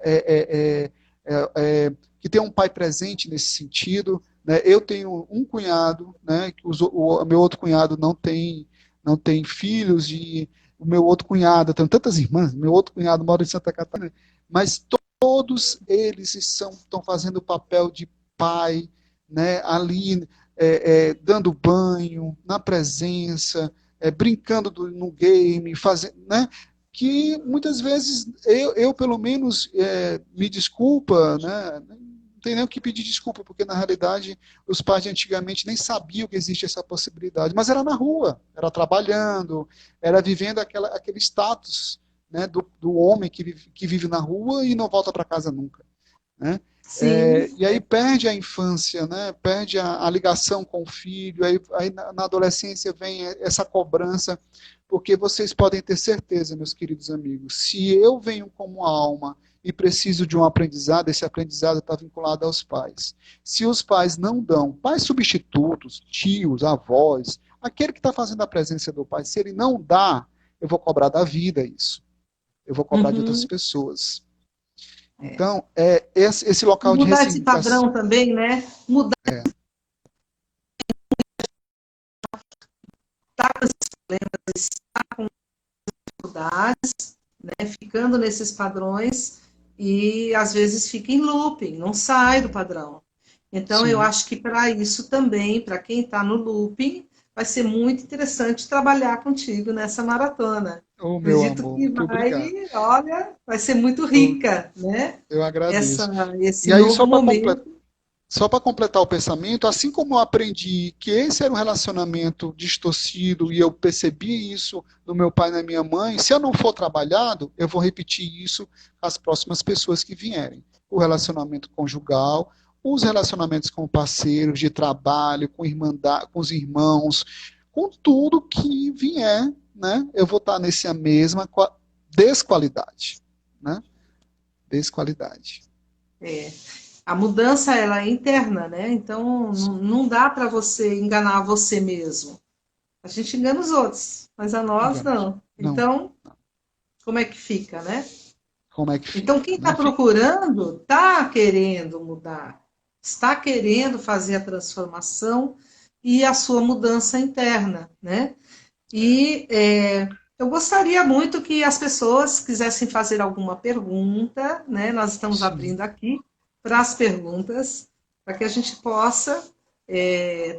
que têm um pai presente nesse sentido, né? Eu tenho um cunhado, né, que o meu outro cunhado não tem filhos, e o meu outro cunhado, eu tenho tantas irmãs, meu outro cunhado mora em Santa Catarina, mas todos eles estão fazendo o papel de pai, né, ali, dando banho, na presença, brincando no game, fazendo, né? Que muitas vezes eu pelo menos, me desculpa, né? Não tem nem o que pedir desculpa, porque na realidade os pais de antigamente nem sabiam que existe essa possibilidade, mas era na rua, era trabalhando, era vivendo aquele status, né, do homem que vive na rua e não volta para casa nunca, né? Sim. E aí perde a infância, né? Perde a ligação com o filho, aí na adolescência vem essa cobrança, porque vocês podem ter certeza, meus queridos amigos, se eu venho como alma e preciso de um aprendizado, esse aprendizado está vinculado aos pais. Se os pais não dão, pais substitutos, tios, avós, aquele que está fazendo a presença do pai, se ele não dá, eu vou cobrar da vida isso. Eu vou cobrar de outras Uhum. pessoas. É. Então, esse E local de mudar esse ressignificação. padrão também, né? Mudar É, com esses problemas, estar com dificuldades, né? Ficando nesses padrões e às vezes fica em looping, não sai do padrão. Então, eu sim. acho que para isso também, para quem está no looping, vai ser muito interessante trabalhar contigo nessa maratona. Oh, meu Acredito amor, que muito obrigado. vai, olha, vai ser muito Eu, rica, né? eu agradeço. Esse E aí, novo momento. só para completar o pensamento, assim como eu aprendi que esse era um relacionamento distorcido e eu percebi isso no meu pai e na minha mãe, se eu não for trabalhado, eu vou repetir isso às próximas pessoas que vierem. O relacionamento conjugal, os relacionamentos com parceiros de trabalho, com irmandade, com os irmãos, com tudo que vier, né? Eu vou estar nessa mesma desqualidade, né? Desqualidade. É, a mudança ela é interna, né? Então não dá para você enganar você mesmo. A gente engana os outros, mas a nós Engano. não. Não. Então, como é que fica, né? Como é que Então, fica, quem está né? procurando está querendo mudar, está querendo fazer a transformação e a sua mudança interna, né? E eu gostaria muito que as pessoas quisessem fazer alguma pergunta, né? Nós estamos Sim. abrindo aqui para as perguntas, para que a gente possa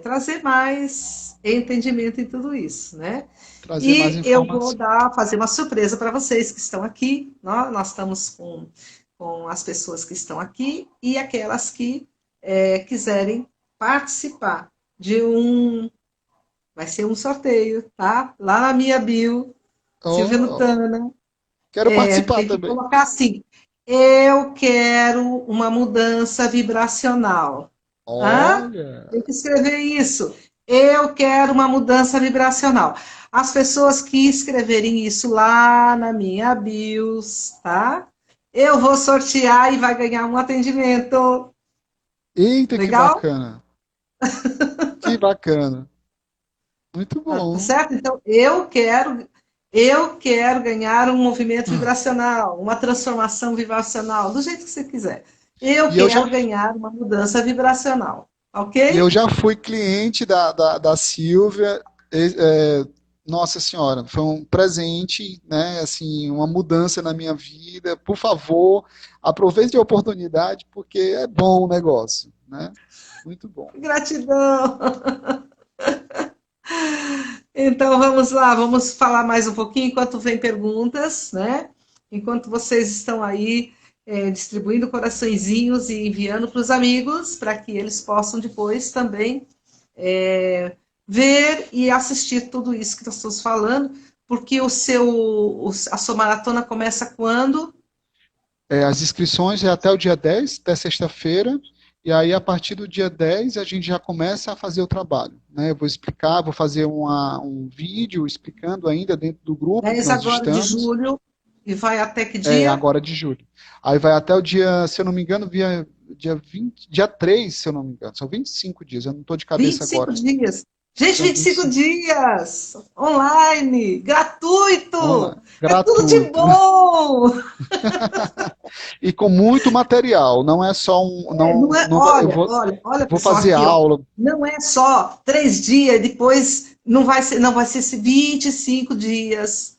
trazer mais entendimento em tudo isso, né? Trazer mais E eu vou informação. fazer uma surpresa para vocês que estão aqui. Nós estamos com as pessoas que estão aqui e aquelas que quiserem participar de um. Vai ser um sorteio, tá? Lá na minha bio, Silvia Oh, Nutana, quero participar tem que também. colocar assim: eu quero uma mudança vibracional. Hã? Olha, Tem que escrever isso. Eu quero uma mudança vibracional. As pessoas que escreverem isso lá na minha bios, tá? Eu vou sortear e vai ganhar um atendimento. eita, que Legal? bacana. Que bacana. Muito Tá bom. certo? Então, eu quero ganhar um movimento vibracional, uma transformação vibracional, do jeito que você quiser. Eu E eu já, quero ganhar uma mudança vibracional, e eu ok? já fui cliente da Silvia. Nossa Senhora, foi um presente, né? Assim, uma mudança na minha vida. Por favor, aproveite a oportunidade, porque é bom o negócio, né? Muito bom. Gratidão. Então vamos lá, vamos falar mais um pouquinho enquanto vem perguntas, né? Enquanto vocês estão aí distribuindo coraçõezinhos e enviando para os amigos, para que eles possam depois também ver e assistir tudo isso que nós estamos falando, porque a sua maratona começa quando? As inscrições é até o dia 10, até sexta-feira, e aí a partir do dia 10 a gente já começa a fazer o trabalho, né? Eu vou explicar, vou fazer um vídeo explicando ainda dentro do grupo que 10 nós agora de estamos, julho e vai até que dia? agora de julho. Aí vai até o dia, se eu não me engano, dia 20, dia 3, se eu não me engano, são 25 dias, eu não estou de vinte cabeça e cinco agora. dias. Gente, São 25 25 dias! Online! Gratuito! online, É tudo de gratuito. bom! E com muito material, não é só Não é, eu olha, vou, olha, olha, vou pessoal, fazer aqui, ó. aula. Não é só 3 dias, depois não vai ser 25 dias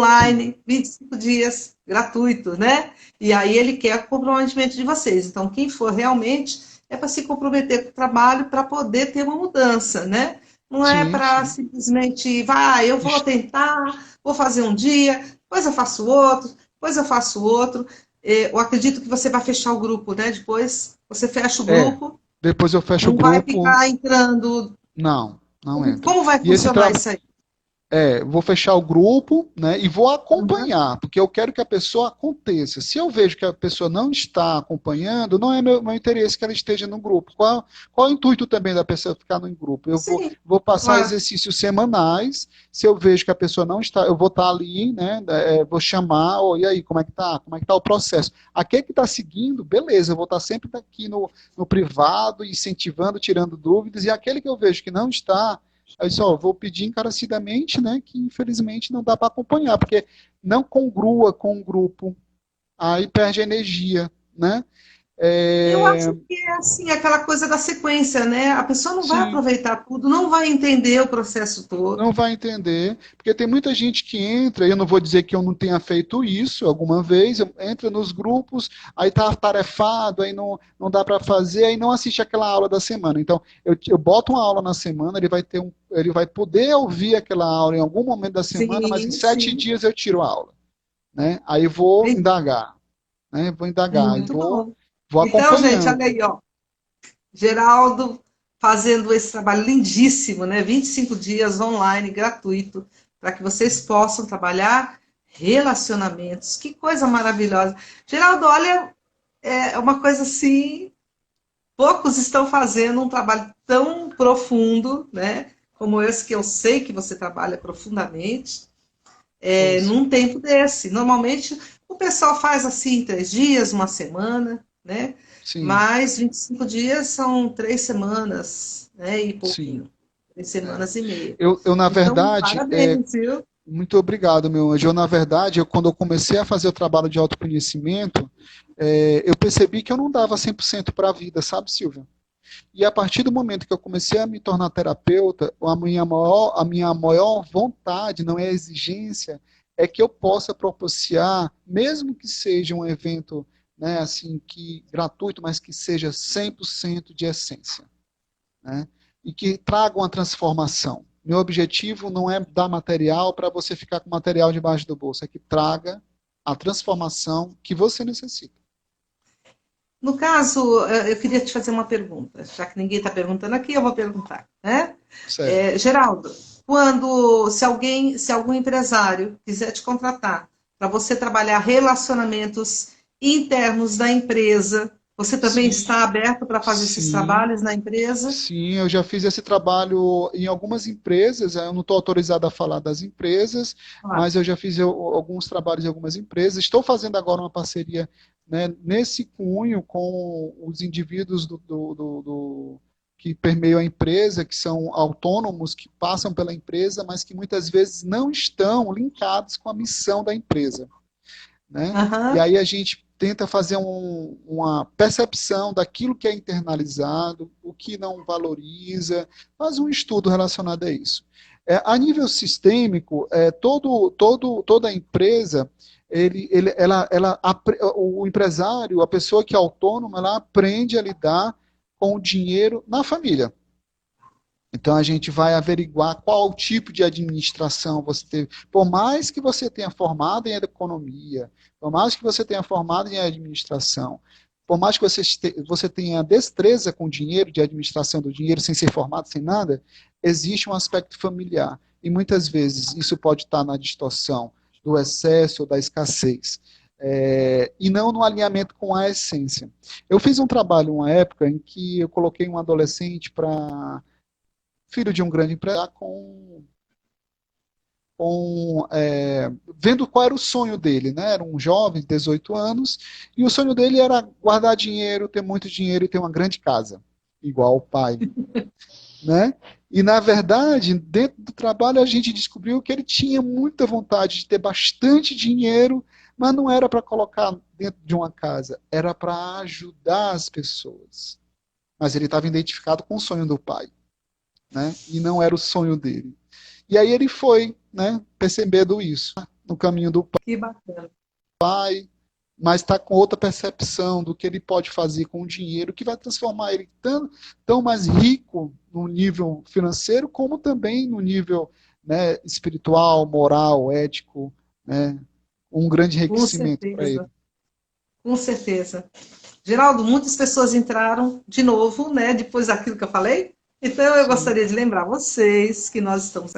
Sim, online, 25 dias gratuito, né? E aí ele quer o comprometimento de vocês. Então, quem for realmente é para se comprometer com o trabalho para poder ter uma mudança, né? Não é sim, para sim. simplesmente, vai, eu vou tentar, vou fazer um dia, depois eu faço outro, depois eu faço outro. Eu acredito que você vai fechar o grupo, né? Depois você fecha o É, grupo, depois eu fecho o não vai grupo. ficar entrando. Não, não entra. Como vai E esse funcionar trabalho. isso aí? Vou fechar o grupo, né, e vou Uhum. acompanhar, porque eu quero que a pessoa aconteça. Se eu vejo que a pessoa não está acompanhando, não é meu interesse que ela esteja no grupo. Qual é o intuito também da pessoa ficar no grupo? Eu Sim, vou passar claro. exercícios semanais. Se eu vejo que a pessoa não está, eu vou estar ali, né, vou chamar, e aí, como é que tá? Como é que tá o processo? Aquele que está seguindo, beleza, eu vou estar sempre aqui no privado, incentivando, tirando dúvidas, e aquele que eu vejo que não está, aí só vou pedir encarecidamente, né, que infelizmente não dá para acompanhar, porque não congrua com o grupo, aí perde energia, né? Eu É, acho que é assim, aquela coisa da sequência, né? A pessoa não vai sim, aproveitar tudo, não vai entender o processo não todo. vai entender, porque tem muita gente que entra, e eu não vou dizer que eu não tenha feito isso alguma vez, entra nos grupos, aí tá atarefado, aí não dá para fazer, aí não assiste aquela aula da semana. Então, eu boto uma aula na semana, ele vai poder ouvir aquela aula em algum momento da semana, mas em Sim, 7 sim. dias eu tiro a aula, né? Aí vou indagar, né? Vou indagar, e Muito bom. vou Então, gente, acompanhando. olha aí, ó. Geraldo fazendo esse trabalho lindíssimo, né? 25 dias online, gratuito, para que vocês possam trabalhar relacionamentos. Que coisa maravilhosa. Geraldo, olha, é uma coisa assim, poucos estão fazendo um trabalho tão profundo, né? Como esse que eu sei que você trabalha profundamente, Pois, num tempo desse. Normalmente o pessoal faz assim 3 dias, uma semana, né? sim, Mas 25 dias são 3 semanas, né? E sim. pouquinho. três É. semanas e meia. Na Então, verdade, parabéns, viu? muito obrigado, meu anjo. Na verdade, quando eu comecei a fazer o trabalho de autoconhecimento, eu percebi que eu não dava 100% para a vida, sabe, Silvia? E a partir do momento que eu comecei a me tornar terapeuta, a minha maior vontade, não é exigência, é que eu possa propiciar, mesmo que seja um evento, né, assim, que gratuito, mas que seja 100% de essência. né? E que tragam a transformação. Meu objetivo não é dar material para você ficar com material debaixo do bolso, é que traga a transformação que você necessita. No caso, eu queria te fazer uma pergunta, já que ninguém está perguntando aqui, eu vou perguntar, né? Certo. Geraldo, se algum empresário quiser te contratar para você trabalhar relacionamentos internos da empresa, você também Sim, está aberto para fazer esses sim. trabalhos na empresa? Sim, eu já fiz esse trabalho em algumas empresas. Eu não estou autorizado a falar das empresas, Claro. mas eu já fiz alguns trabalhos em algumas empresas. Estou fazendo agora uma parceria, né, nesse cunho com os indivíduos que permeiam a empresa, que são autônomos, que passam pela empresa, mas que muitas vezes não estão linkados com a missão da empresa, né? E Aham. aí a gente tenta fazer uma percepção daquilo que é internalizado, o que não valoriza, faz um estudo relacionado a isso. A nível sistêmico, toda empresa, o empresário, a pessoa que é autônoma, ela aprende a lidar com o dinheiro na família. Então a gente vai averiguar qual tipo de administração você teve. Por mais que você tenha formado em economia, por mais que você tenha formado em administração, por mais que você tenha destreza com dinheiro, de administração do dinheiro, sem ser formado, sem nada, existe um aspecto familiar. E muitas vezes isso pode estar na distorção do excesso ou da escassez. E não no alinhamento com a essência. Eu fiz um trabalho, uma época, em que eu coloquei um adolescente para filho de um grande empresário, vendo qual era o sonho dele, né? Era um jovem, 18 anos, e o sonho dele era guardar dinheiro, ter muito dinheiro e ter uma grande casa, igual o pai, né? E, na verdade, dentro do trabalho, a gente descobriu que ele tinha muita vontade de ter bastante dinheiro, mas não era para colocar dentro de uma casa, era para ajudar as pessoas. Mas ele estava identificado com o sonho do pai, né? E não era o sonho dele. E aí ele foi, né, percebendo isso no caminho do Que bacana. pai, mas está com outra percepção do que ele pode fazer com o dinheiro, que vai transformar ele tão mais rico no nível financeiro, como também no nível, né, espiritual, moral, ético, né, um grande Com enriquecimento para ele. certeza, com certeza. Geraldo, muitas pessoas entraram de novo, né, depois daquilo que eu falei. Então, eu Sim, gostaria de lembrar vocês que nós estamos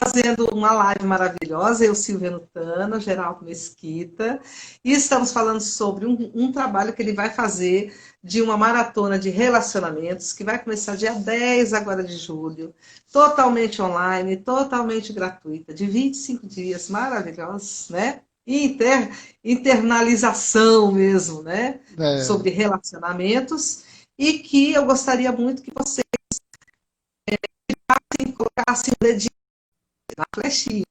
fazendo uma live maravilhosa, eu, Silvia Nutano, Geraldo Mesquita, e estamos falando sobre um trabalho que ele vai fazer de uma maratona de relacionamentos, que vai começar dia 10 agora de julho, totalmente online, totalmente gratuita, de 25 dias, maravilhosos, né? Internalização mesmo, né? é, Sobre relacionamentos, e que eu gostaria muito que vocês colocassem o dedinho na flechinha,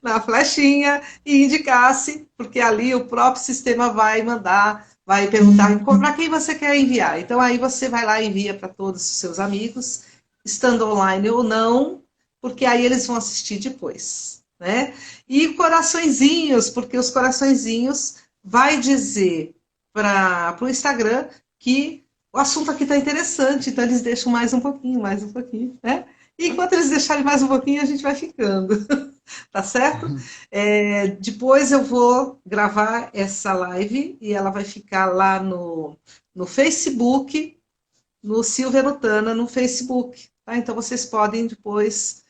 na flechinha e indicasse, porque ali o próprio sistema vai mandar, vai perguntar para quem você quer enviar. Então aí você vai lá e envia para todos os seus amigos, estando online ou não, porque aí eles vão assistir depois, né? E coraçõezinhos, porque os coraçõezinhos vai dizer para o Instagram que o assunto aqui está interessante, então eles deixam mais um pouquinho, né? E enquanto eles deixarem mais um pouquinho, a gente vai ficando. Tá certo? Depois eu vou gravar essa live e ela vai ficar lá no Facebook, no Silvia Nutana, no Facebook. Tá? Então vocês podem depois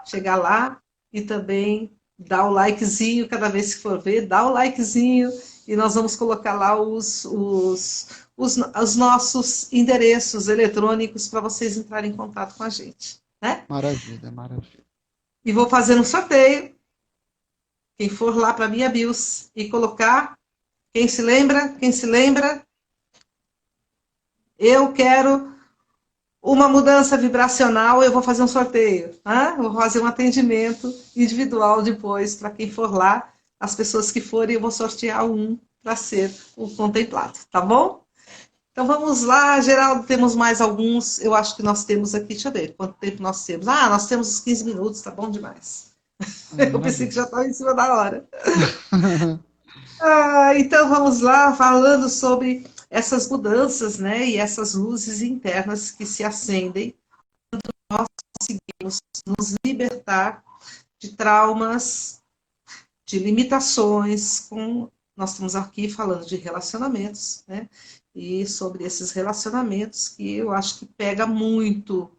chegar lá e também dar o likezinho cada vez que for ver, dá o likezinho e nós vamos colocar lá os nossos endereços eletrônicos para vocês entrarem em contato com a gente. Né? maravilha, maravilha. E vou fazer um sorteio. Quem for lá para a minha BIOS e colocar, quem se lembra, eu quero uma mudança vibracional, eu vou fazer um sorteio. Tá? Eu vou fazer um atendimento individual depois para quem for lá. As pessoas que forem, eu vou sortear um para ser o contemplado, tá bom? Então vamos lá, Geraldo, temos mais alguns. Eu acho que nós temos aqui, deixa eu ver quanto tempo nós temos. Ah, nós temos os 15 minutos, tá bom demais. Eu pensei que Maravilha. já estava em cima da hora. Então vamos lá, falando sobre. essas mudanças, né, e essas luzes internas que se acendem, conseguimos nos libertar de traumas, de limitações, nós estamos aqui falando de relacionamentos, né? E sobre esses relacionamentos que eu acho que pega muito.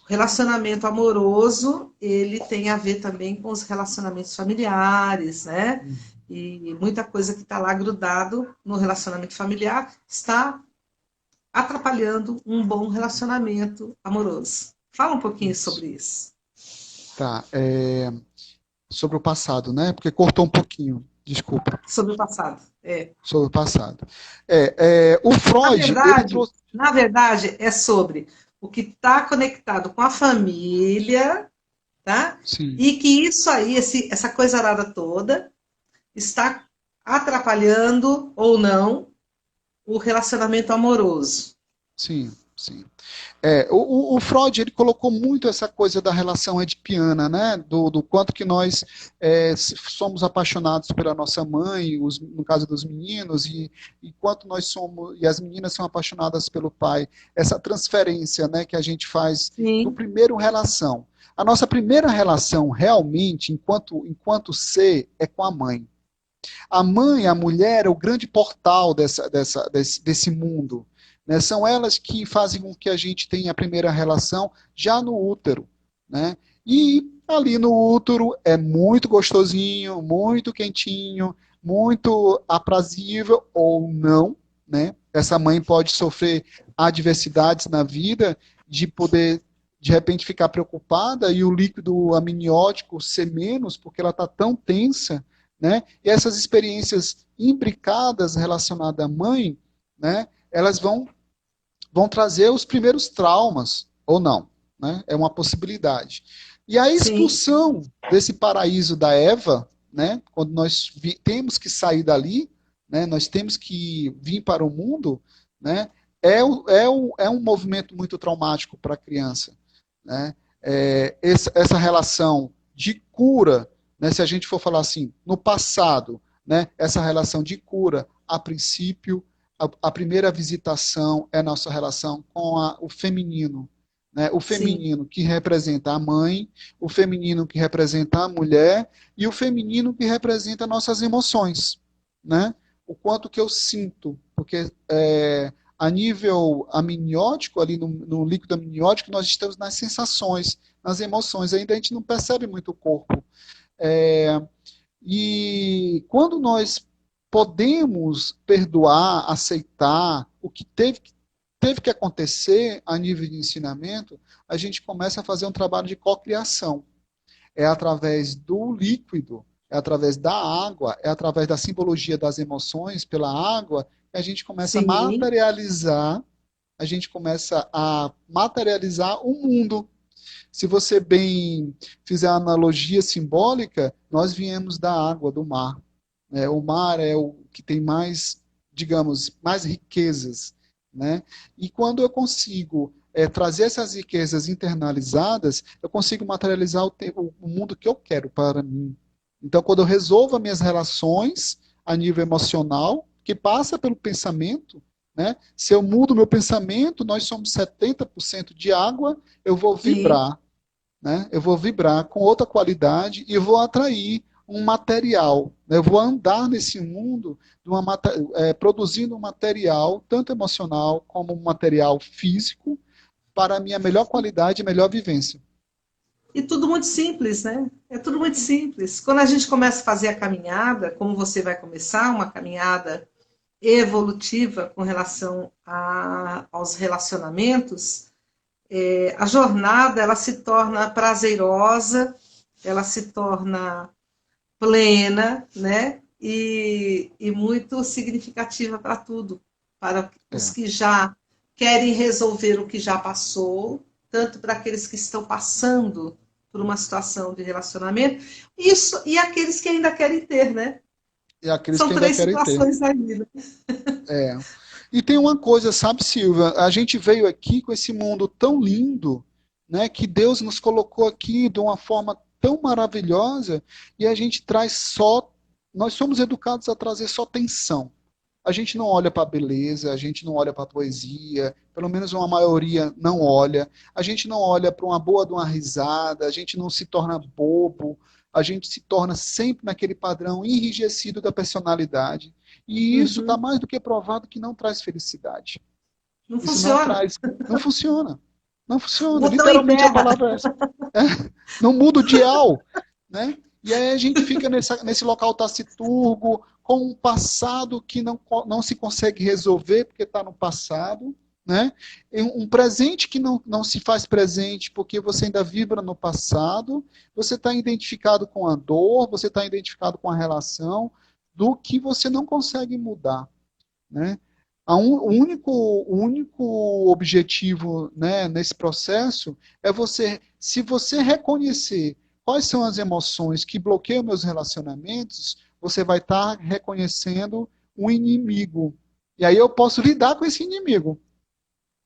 O relacionamento amoroso, ele tem a ver também com os relacionamentos familiares, né? E muita coisa que está lá grudado no relacionamento familiar está atrapalhando um bom relacionamento amoroso. Fala um pouquinho Isso. sobre isso. Tá. Sobre o passado, né? Porque cortou um pouquinho. Desculpa. Sobre o passado. É. Sobre o passado. O Na Freud, ele verdade, trouxe. na verdade, é sobre o que está conectado com a família, tá? Sim, E que isso aí, essa coisa arada toda, está atrapalhando ou não o relacionamento amoroso. sim, sim. O Freud, ele colocou muito essa coisa da relação edipiana, né? Do quanto que nós somos apaixonados pela nossa mãe, no caso dos meninos, e quanto nós somos, e as meninas são apaixonadas pelo pai. Essa transferência, né, que a gente faz do Sim, primeiro relação. A nossa primeira relação, realmente, enquanto ser, é com a mãe. A mãe, a mulher, é o grande portal desse mundo. Né? São elas que fazem com que a gente tenha a primeira relação já no útero. Né? E ali no útero é muito gostosinho, muito quentinho, muito aprazível ou não. Né? Essa mãe pode sofrer adversidades na vida de poder, de repente, ficar preocupada e o líquido amniótico ser menos, porque ela está tão tensa, né? E essas experiências imbricadas relacionadas à mãe, né? Elas vão trazer os primeiros traumas, ou não, né? É uma possibilidade. E a sim, expulsão desse paraíso da Eva, né? Quando nós temos que sair dali, né? Nós temos que vir para o mundo, né? É um movimento muito traumático para a criança, né? Essa relação de cura, né? Se a gente for falar assim, no passado, né? Essa relação de cura, a princípio, a primeira visitação é nossa relação com o feminino, né? O sim. feminino que representa a mãe, o feminino que representa a mulher e o feminino que representa nossas emoções, né? O quanto que eu sinto, porque a nível amniótico, ali no líquido amniótico, nós estamos nas sensações, nas emoções, ainda a gente não percebe muito o corpo. É, e quando nós podemos perdoar, aceitar o que teve que acontecer a nível de ensinamento, a gente começa a fazer um trabalho de cocriação. É através do líquido, é através da água, é através da simbologia das emoções pela água, que Sim, a gente começa a materializar o mundo. Se você bem fizer a analogia simbólica, nós viemos da água, do mar. O mar é o que tem mais, digamos, mais riquezas. Né? E quando eu consigo trazer essas riquezas internalizadas, eu consigo materializar o mundo que eu quero para mim. Então, quando eu resolvo as minhas relações a nível emocional, que passa pelo pensamento, né? Se eu mudo meu pensamento, nós somos 70% de água, eu vou sim. vibrar, né? Eu vou vibrar com outra qualidade e vou atrair um material. Né? Eu vou andar nesse mundo produzindo um material, tanto emocional como um material físico, para a minha melhor qualidade e melhor vivência. E tudo muito simples, né? É tudo muito simples. Quando a gente começa a fazer a caminhada, como você vai começar, uma caminhada evolutiva com relação aos relacionamentos, a jornada ela se torna prazerosa, ela se torna plena, né? E muito significativa para tudo, para os É, que já querem resolver o que já passou, tanto para aqueles que estão passando por uma situação de relacionamento, isso e aqueles que ainda querem ter, né? e aqueles São que ainda três querem ter. situações aí, né? É. E tem uma coisa, sabe, Silvia? A gente veio aqui com esse mundo tão lindo, né, que Deus nos colocou aqui de uma forma tão maravilhosa, e a gente traz só. Nós somos educados a trazer só tensão. a gente não olha para a beleza, a gente não olha para a poesia, pelo menos uma maioria não olha, a gente não olha para uma boa de uma risada, a gente não se torna bobo, a gente se torna sempre naquele padrão enrijecido da personalidade. E isso está Uhum. mais do que provado que não traz felicidade. Não Isso não funciona. traz, não funciona. Não O funciona, botão literalmente a emperra. palavra é essa. Não muda o dial, né? E aí a gente fica nesse local taciturgo, com um passado que não se consegue resolver porque está no passado, né? E um presente que não se faz presente porque você ainda vibra no passado, você está identificado com a dor, você está identificado com a relação do que você não consegue mudar, né? O único objetivo, né, nesse processo é se você reconhecer quais são as emoções que bloqueiam meus relacionamentos, você vai estar reconhecendo um inimigo. E aí eu posso lidar com esse inimigo,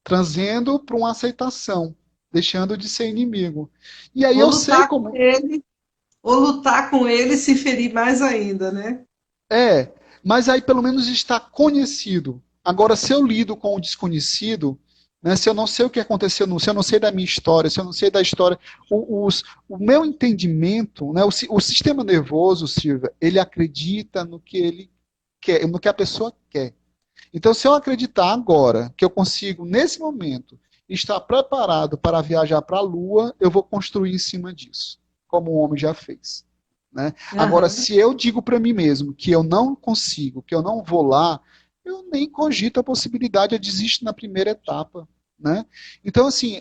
trazendo para uma aceitação, deixando de ser inimigo. E aí Ou eu sei lutar com como. ele, ou lutar com ele e se ferir mais ainda, né? É, mas aí pelo menos está conhecido. Agora, se eu lido com o desconhecido, né, se eu não sei o que aconteceu, se eu não sei da minha história, se eu não sei da história, o meu entendimento, né, o sistema nervoso, Silvia, ele acredita no que ele quer, no que a pessoa quer. Então, se eu acreditar agora que eu consigo, nesse momento, estar preparado para viajar para a Lua, eu vou construir em cima disso, como o homem já fez. Né? Agora, Aham. se eu digo para mim mesmo que eu não consigo, que eu não vou lá, eu nem cogito a possibilidade, eu desisto na primeira etapa. Né? Então, assim,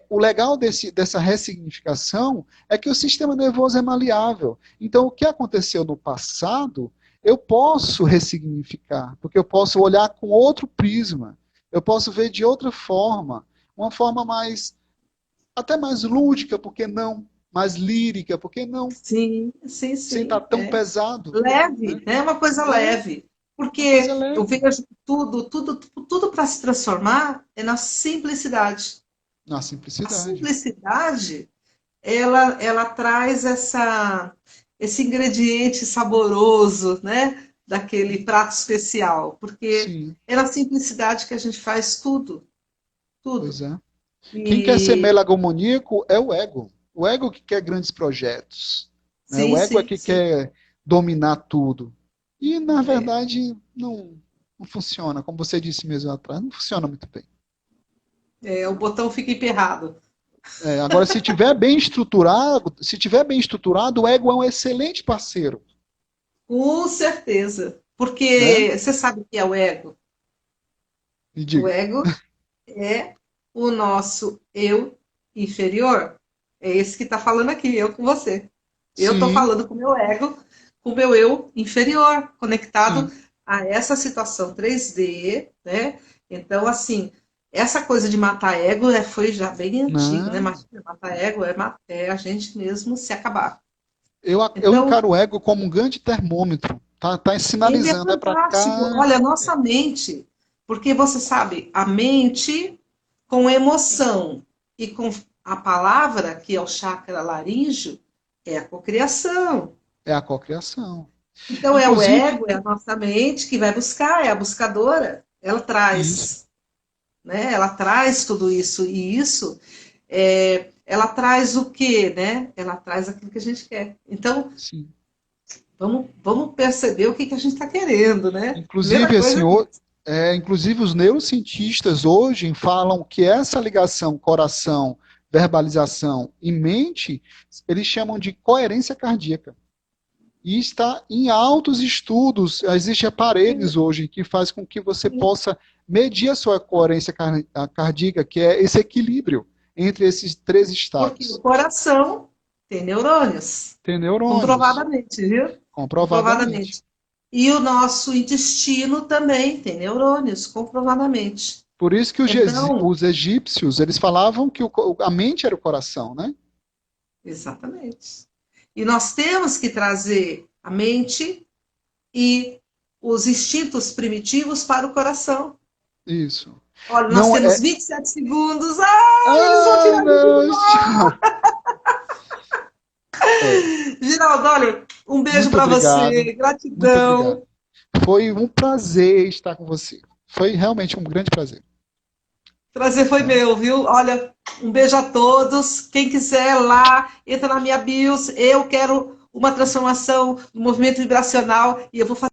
o legal dessa ressignificação é que o sistema nervoso é maleável. Então, o que aconteceu no passado, eu posso ressignificar, porque eu posso olhar com outro prisma, eu posso ver de outra forma, uma forma até mais lúdica, por que não? Mais lírica, por que não? Sim, sim, Sem estar sim. tão pesado, Leve, né? né? Uma coisa É leve. uma coisa Porque eu leve. vejo tudo para se transformar é na simplicidade. Na A simplicidade. simplicidade, ela traz esse ingrediente saboroso, né? Daquele prato especial. Porque Sim, é na simplicidade que a gente faz tudo, pois tudo. é. Quem quer ser E megalomaníaco é o ego. O ego que quer grandes projetos. Né? O sim, ego é sim, que sim. quer dominar tudo. E, na É. verdade, não funciona. Como você disse mesmo atrás, não funciona muito bem. O botão fica emperrado. Agora, se tiver bem estruturado, o ego é um excelente parceiro. Com certeza. Né? Porque você sabe o que é o ego? Me O diga. ego é o nosso eu inferior. É esse que está falando aqui, eu com você. Eu estou Sim, falando com o meu ego, com o meu eu inferior, conectado sim. a essa situação 3D, né? Então, assim, essa coisa de matar ego foi já bem antigo, né? Não. Matar ego é a gente mesmo se acabar. Eu Então, encaro o ego como um grande termômetro. Tá ele é sinalizando, é para fantástico. cá. Olha, a nossa mente, porque você sabe, a mente com emoção e com a palavra, que é o chakra laríngeo, é a cocriação. É a cocriação. Então é o Inclusive, ego, é a nossa mente que vai buscar, é a buscadora. Ela isso. traz, né? Ela traz tudo isso e isso ela traz o quê, né? Ela traz aquilo que a gente quer. Então Sim. vamos perceber o que que a gente está querendo, né? Primeira Inclusive, assim, coisa é isso. inclusive os neurocientistas hoje falam que essa ligação coração, verbalização e mente, eles chamam de coerência cardíaca. E está em altos estudos, existem aparelhos hoje que faz com que você possa medir a sua coerência cardíaca, que é esse equilíbrio entre esses três Porque o estados. coração tem neurônios, Tem neurônios, comprovadamente, viu? comprovadamente. Comprovadamente. E o nosso intestino também tem neurônios, comprovadamente. Por isso que Então, os egípcios, eles falavam que a mente era o coração, né? exatamente. E nós temos que trazer a mente e os instintos primitivos para o coração. Isso. Olha, nós Não temos é. 27 segundos. Ai, eles vão Ah, tirar a gente não, do tchau. É, ar. Geraldo, olha, um beijo muito para obrigado. você. Muito obrigado. Gratidão. Foi um prazer estar com você. Foi realmente um grande prazer. Prazer foi meu, viu? Olha, um beijo a todos. Quem quiser lá, entra na minha bios. Eu quero uma transformação no movimento vibracional e eu vou fazer